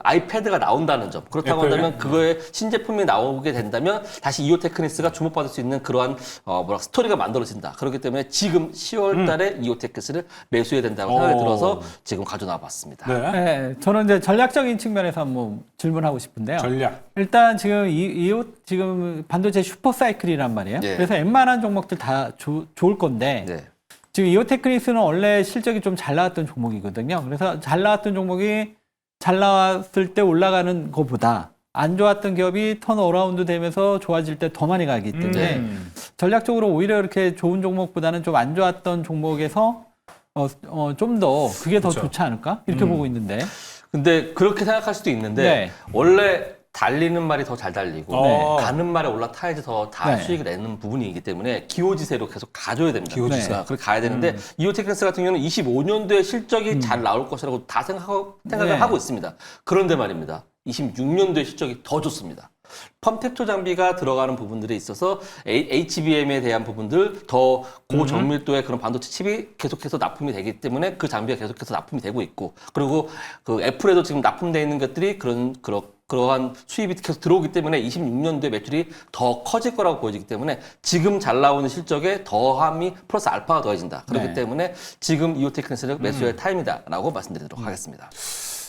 아이패드가 나온다는 점. 그렇다고 한다면 그거의 신제품이 나오게 된다면 다시 이오테크닉스가 주목받을 수 있는 그러한 스토리가 만들어진다. 그렇기 때문에 지금 10월 달에 이오테크닉스를 매수해야 된다고 생각이 들어서 지금 가져나와 봤습니다. 네, 저는 이제 전략적인 측면에서 한번 질문하고 싶은데요. 전략. 일단 지금 지금 반도체 슈퍼 사이클이란 말이에요. 그래서 웬만한 종목들 다 좋을 건데 지금 이오테크닉스는 원래 실적이 좀 잘 나왔던 종목이거든요. 그래서 잘 나왔던 종목이 잘 나왔을 때 올라가는 것보다 안 좋았던 기업이 턴어라운드 되면서 좋아질 때 더 많이 가기 때문에 전략적으로 오히려 이렇게 좋은 종목보다는 좀 안 좋았던 종목에서 좀 더 그게 더 좋지 않을까? 이렇게 보고 있는데. 근데 그렇게 생각할 수도 있는데 네. 원래 달리는 말이 더 잘 달리고 네. 가는 말에 올라타야지 더 다 네. 수익을 내는 부분이기 때문에 기호지세로 계속 가줘야 됩니다. 기호지세. 그렇게 가야 되는데 이오테크닉스 같은 경우는 25년도에 실적이 잘 나올 것이라고 다 생각을 네. 하고 있습니다. 그런데 말입니다. 26년도에 실적이 더 좋습니다. 펌텍토 장비가 들어가는 부분들에 있어서 HBM에 대한 부분들 더 고정밀도의 그런 반도체 칩이 계속해서 납품이 되기 때문에 그 장비가 계속해서 납품이 되고 있고 그리고 그 애플에도 지금 납품되어 있는 것들이 그러한 수입이 계속 들어오기 때문에 26년도에 매출이 더 커질 거라고 보여지기 때문에 지금 잘 나오는 실적에 더함이 플러스 알파가 더해진다. 그렇기 네. 때문에 지금 이오테크닉스는 매수할 타임이다라고 말씀드리도록 하겠습니다.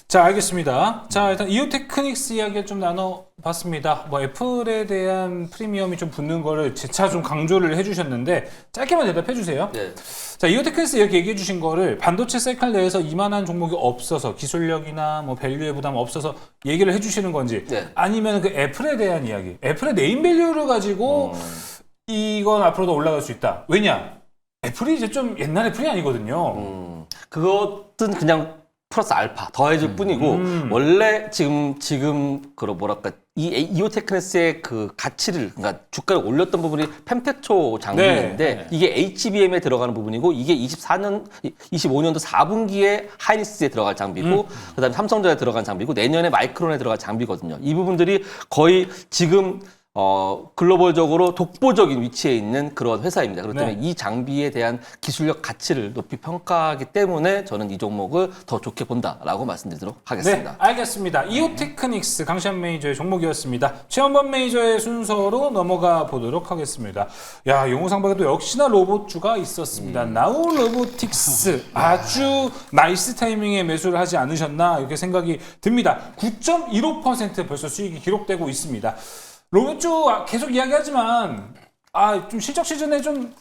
자, 알겠습니다. 자, 일단 이오테크닉스 이야기를 좀 나눠봤습니다. 뭐 애플에 대한 프리미엄이 좀 붙는 거를 재차 좀 강조를 해주셨는데 짧게만 대답해 주세요. 네. 자, 이오테크닉스 이렇게 얘기해 주신 거를 반도체 사이클 내에서 이만한 종목이 없어서 기술력이나 뭐 밸류의 부담 없어서 얘기를 해 주시는 건지 네. 아니면 그 애플에 대한 이야기, 애플의 네임 밸류를 가지고 이건 앞으로도 올라갈 수 있다. 왜냐? 애플이 이제 좀 옛날 애플이 아니거든요. 그것은 그냥 플러스 알파 더해줄 뿐이고 원래 지금 그런 뭐랄까 이오테크닉스의 그 가치를 그러니까 주가를 올렸던 부분이 펜텍토 장비인데 네. 이게 HBM에 들어가는 부분이고 이게 25년도 4분기에 하이닉스에 들어갈 장비고 그다음에 삼성전자에 들어간 장비고 내년에 마이크론에 들어갈 장비거든요. 이 부분들이 거의 지금 글로벌적으로 독보적인 위치에 있는 그런 회사입니다. 그렇기 때문에 이 장비에 대한 기술력 가치를 높이 평가하기 때문에 저는 이 종목을 더 좋게 본다라고 말씀드리도록 하겠습니다. 네, 알겠습니다. 이오테크닉스 강시한 매니저의 종목이었습니다. 최원범 매니저의 순서로 넘어가 보도록 하겠습니다. 야, 용호상박에도 역시나 로봇주가 있었습니다. 나우 로보틱스 아주 나이스 타이밍에 매수를 하지 않으셨나 이렇게 생각이 듭니다. 9.15% 벌써 수익이 기록되고 있습니다. 로봇주 계속 이야기하지만 좀 실적 시즌에 좀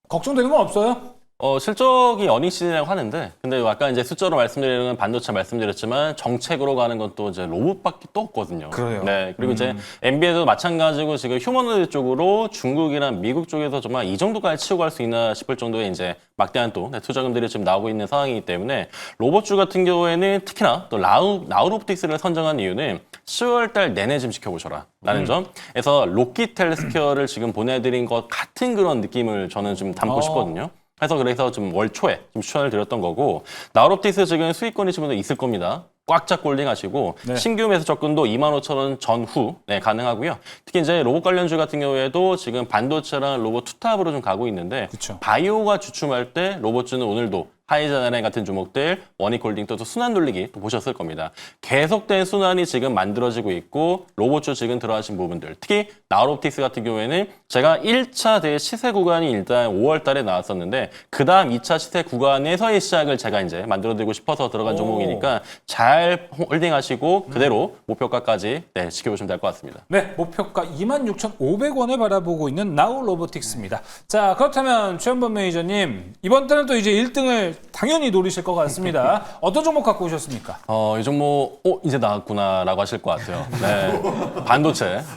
걱정되는 건 없어요? 실적이 어닝 시즌이라고 하는데, 근데 아까 이제 숫자로 말씀드리는 건 반도체 말씀드렸지만 정책으로 가는 건 또 이제 로봇밖에 또 없거든요. 그래요. 네. 그리고 이제 NBA도 마찬가지고 지금 휴머노이드 쪽으로 중국이나 미국 쪽에서 정말 이 정도까지 치고 갈 수 있나 싶을 정도의 이제 막대한 또 투자금들이 지금 나오고 있는 상황이기 때문에 로봇주 같은 경우에는 특히나 또 나우로보틱스를 선정한 이유는 10월 달 내내 좀 지켜보셔라 라는 점에서 로키트 헬스케어를 지금 보내드린 것 같은 그런 느낌을 저는 좀 담고 싶거든요. 그래서 좀 월 초에 좀 추천을 드렸던 거고 나우롭틱스 지금 수익권이 지금 있을 겁니다. 꽉 잡고 홀딩하시고 신규 매수 접근도 25,000원 전후 가능하고요. 특히 이제 로봇 관련주 같은 경우에도 지금 반도체랑 로봇 투탑으로 좀 가고 있는데 그쵸. 바이오가 주춤할 때 로봇주는 오늘도 하이자나렌 같은 종목들, 원익홀딩 또 순환 돌리기 또 보셨을 겁니다. 계속된 순환이 지금 만들어지고 있고 로봇주 지금 들어가신 부분들, 특히 나우롭틱스 같은 경우에는 제가 1차 대시세 구간이 일단 5월 달에 나왔었는데 그 다음 2차 시세 구간에서의 시작을 제가 이제 만들어드리고 싶어서 들어간 종목이니까 잘 홀딩하시고 그대로 목표가까지 지켜보시면 될 것 같습니다. 네, 목표가 26,500원을 바라보고 있는 나우 로보틱스입니다. 자, 그렇다면 최원범 매니저님 이번 달은 또 이제 1등을 당연히 노리실 것 같습니다. 어떤 종목 갖고 오셨습니까? 이 종목 이제 나왔구나라고 하실 것 같아요. 네,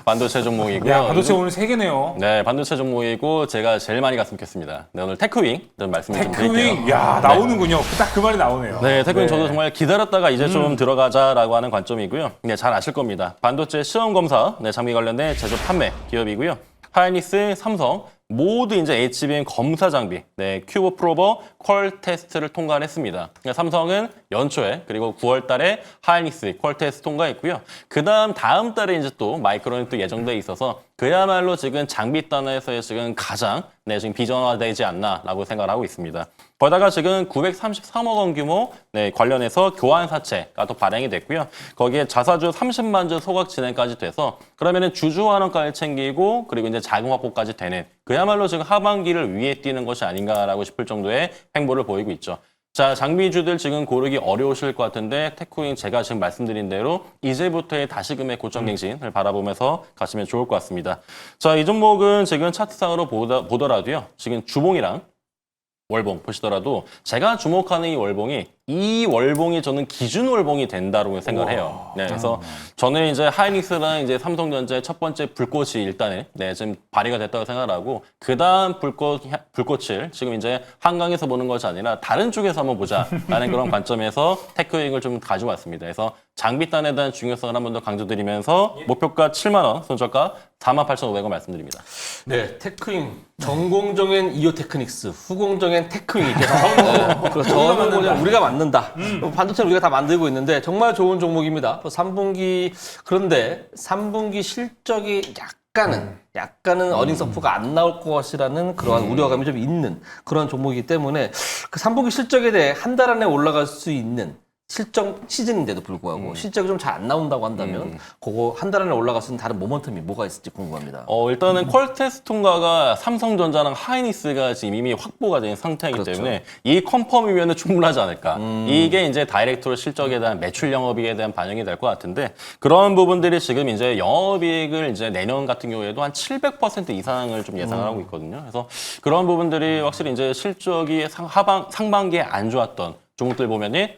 반도체 종목이고요. 야, 반도체 오늘 3개네요. 네, 반도체 종목이고 제가 제일 많이 갔으면 좋겠습니다. 네, 오늘 테크윙 좀 말씀을 좀 드릴게요. 테크윙, 야, 나오는군요. 딱 그 말이 나오네요. 네, 테크윙 저도 정말 기다렸다가 이제 좀 들어가자라고 하는 관점이고요. 네, 잘 아실 겁니다. 반도체 시험 검사, 장비 관련된 제조 판매 기업이고요. 하이닉스, 삼성 모두 이제 HBM 검사 장비, 큐브 프로버 퀄 테스트를 통과했습니다. 그러니까 삼성은 연초에 그리고 9월 달에 하이닉스 퀄 테스트 통과했고요. 다음 달에 이제 또 마이크론이 또 예정돼 있어서 그야말로 지금 장비 단에서의 지금 가장 지금 비전화되지 않나라고 생각을 하고 있습니다. 거기다가 지금 933억 원 규모 관련해서 교환 사채가 또 발행이 됐고요. 거기에 자사주 30만 주 소각 진행까지 돼서 그러면은 주주 환원까지 챙기고 그리고 이제 자금 확보까지 되는 그야말로 지금 하반기를 위에 뛰는 것이 아닌가라고 싶을 정도의 행보를 보이고 있죠. 자, 장비주들 지금 고르기 어려우실 것 같은데 테크윙 제가 지금 말씀드린 대로 이제부터의 다시금의 고점 갱신을 바라보면서 가시면 좋을 것 같습니다. 자, 이 종목은 지금 차트상으로 보더라도요. 지금 주봉이랑 월봉 보시더라도 제가 주목하는 이 월봉이 저는 기준 월봉이 된다고 생각을 해요. 네, 그래서 저는 이제 하이닉스랑 이제 삼성전자의 첫 번째 불꽃이 일단은 지금 발휘가 됐다고 생각하고 그 다음 불꽃을 지금 이제 한강에서 보는 것이 아니라 다른 쪽에서 한번 보자라는 그런 관점에서 테크윙을 좀 가지고 왔습니다. 그래서 장비단에 대한 중요성을 한 번 더 강조드리면서 목표가 7만 원, 손절가 48,500원 말씀드립니다. 네, 테크윙. 전공정엔 이오테크닉스, 후공정엔 테크윙이 계속. 그래서 저는 그냥 우리가 만든다. 반도체는 우리가 다 만들고 있는데 정말 좋은 종목입니다. 3분기 그런데 3분기 실적이 약간은 어닝서프가 안 나올 것이라는 그러한 우려감이 좀 있는 그런 종목이기 때문에 그 3분기 실적에 대해 한 달 안에 올라갈 수 있는 실적 시즌인데도 불구하고 실적이 좀 잘 안 나온다고 한다면 그거 한 달 안에 올라갈 수 있는 다른 모멘텀이 뭐가 있을지 궁금합니다. 일단은 퀄테스 통과가 삼성전자랑 하이닉스가 지금 이미 확보가 된 상태이기 그렇죠. 때문에 이 컨펌이면 충분하지 않을까. 이게 이제 다이렉트로 실적에 대한 매출 영업이익에 대한 반영이 될 것 같은데 그런 부분들이 지금 이제 영업이익을 이제 내년 같은 경우에도 한 700% 이상을 좀 예상을 하고 있거든요. 그래서 그런 부분들이 확실히 이제 실적이 상반기에 안 좋았던 종목들 보면은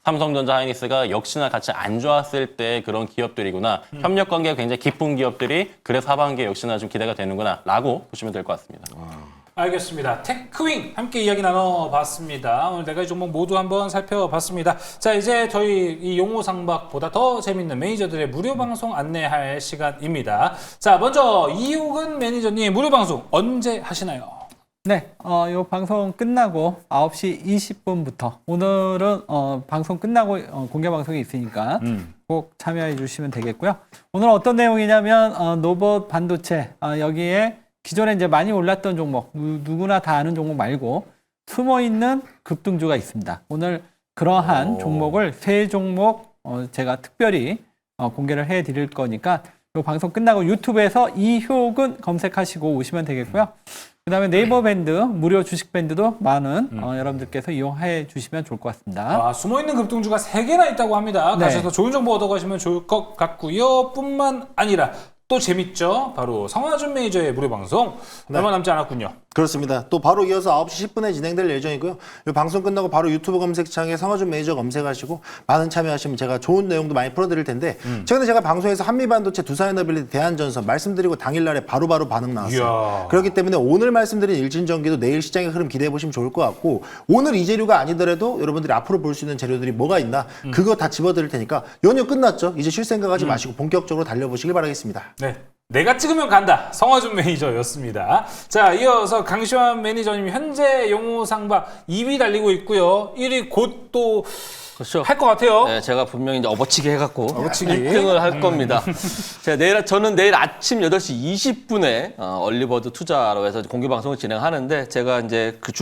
삼성전자 하이닉스가 역시나 같이 안 좋았을 때 그런 기업들이구나. 협력 관계가 굉장히 깊은 기업들이 그래서 하반기에 역시나 좀 기대가 되는구나 라고 보시면 될 것 같습니다. 알겠습니다. 테크윙 함께 이야기 나눠봤습니다. 오늘 4가지 종목 모두 한번 살펴봤습니다. 자, 이제 저희 이 용호상박보다 더 재밌는 매니저들의 무료 방송 안내할 시간입니다. 자, 먼저 이호근 매니저님 무료 방송 언제 하시나요? 네, 요 방송 끝나고 9시 20분부터 오늘은 방송 끝나고 공개 방송이 있으니까 꼭 참여해 주시면 되겠고요. 오늘 어떤 내용이냐면 노봇 반도체 여기에 기존에 이제 많이 올랐던 종목 누구나 다 아는 종목 말고 숨어 있는 급등주가 있습니다. 오늘 그러한 종목을 3종목 제가 특별히 공개를 해 드릴 거니까 요 방송 끝나고 유튜브에서 이효근 검색하시고 오시면 되겠고요. 그다음에 네이버 밴드, 무료 주식 밴드도 많은 여러분들께서 이용해 주시면 좋을 것 같습니다. 숨어있는 급등주가 3개나 있다고 합니다. 네. 가셔서 좋은 정보 얻어가시면 좋을 것 같고요. 뿐만 아니라 또 재밌죠? 바로 성화준 매니저의 무료 방송 얼마 남지 않았군요. 그렇습니다. 또 바로 이어서 9시 10분에 진행될 예정이고요. 이 방송 끝나고 바로 유튜브 검색창에 성화준 매니저 검색하시고 많은 참여하시면 제가 좋은 내용도 많이 풀어드릴 텐데 최근에 제가 방송에서 한미반도체, 두산에너빌리티, 대한전선 말씀드리고 당일날에 바로바로 반응 나왔어요. 이야. 그렇기 때문에 오늘 말씀드린 일진전기도 내일 시장의 흐름 기대해 보시면 좋을 것 같고 오늘 이 재료가 아니더라도 여러분들이 앞으로 볼 수 있는 재료들이 뭐가 있나 그거 다 집어드릴 테니까 연휴 끝났죠. 이제 쉴 생각하지 마시고 본격적으로 달려보시길 바라겠습니다. 네. 내가 찍으면 간다. 성화준 매니저였습니다. 자, 이어서 강시환 매니저님 현재 용호상박 2위 달리고 있고요. 1위 곧 또 그렇죠. 할 것 같아요. 네, 제가 분명히 이제 업어치기 해갖고 업어치기. 1등을 할 겁니다. 저는 내일 아침 8시 20분에 얼리버드 투자로 해서 공개 방송을 진행하는데 제가 이제 그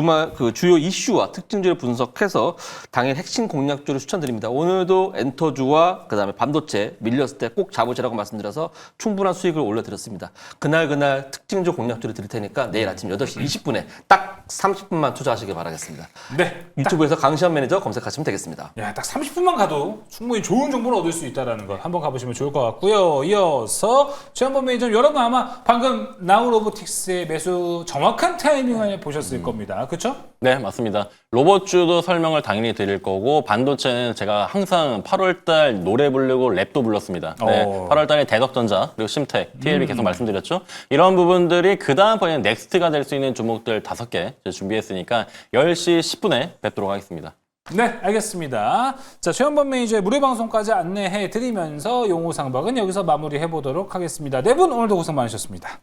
주요 이슈와 특징주를 분석해서 당일 핵심 공략주를 추천드립니다. 오늘도 엔터주와 그다음에 반도체 밀렸을 때 꼭 잡으시라고 말씀드려서 충분한 수익을 올려드렸습니다. 그날 특징주 공략주를 드릴 테니까 내일 아침 8시 20분에 딱 30분만 투자하시길 바라겠습니다. 네. 유튜브에서 강시환 매니저 검색하시면 되겠습니다. 야, 딱 30분만 가도 충분히 좋은 정보를 얻을 수 있다는 거 한번 가보시면 좋을 것 같고요. 이어서 최현범 매니저 여러분 아마 방금 나우로보틱스의 매수 정확한 타이밍을 보셨을 겁니다. 그렇죠? 네, 맞습니다. 로봇주도 설명을 당연히 드릴 거고 반도체는 제가 항상 8월달 노래 부르고 랩도 불렀습니다. 네, 8월달에 대덕전자 그리고 심텍, TLB 계속 말씀드렸죠. 이런 부분들이 그 다음번에 넥스트가 될 수 있는 종목들 5개 준비했으니까 10시 10분에 뵙도록 하겠습니다. 네, 알겠습니다. 자, 최현범 매니저의 무료 방송까지 안내해 드리면서 용호상박은 여기서 마무리해 보도록 하겠습니다. 네 분 오늘도 고생 많으셨습니다.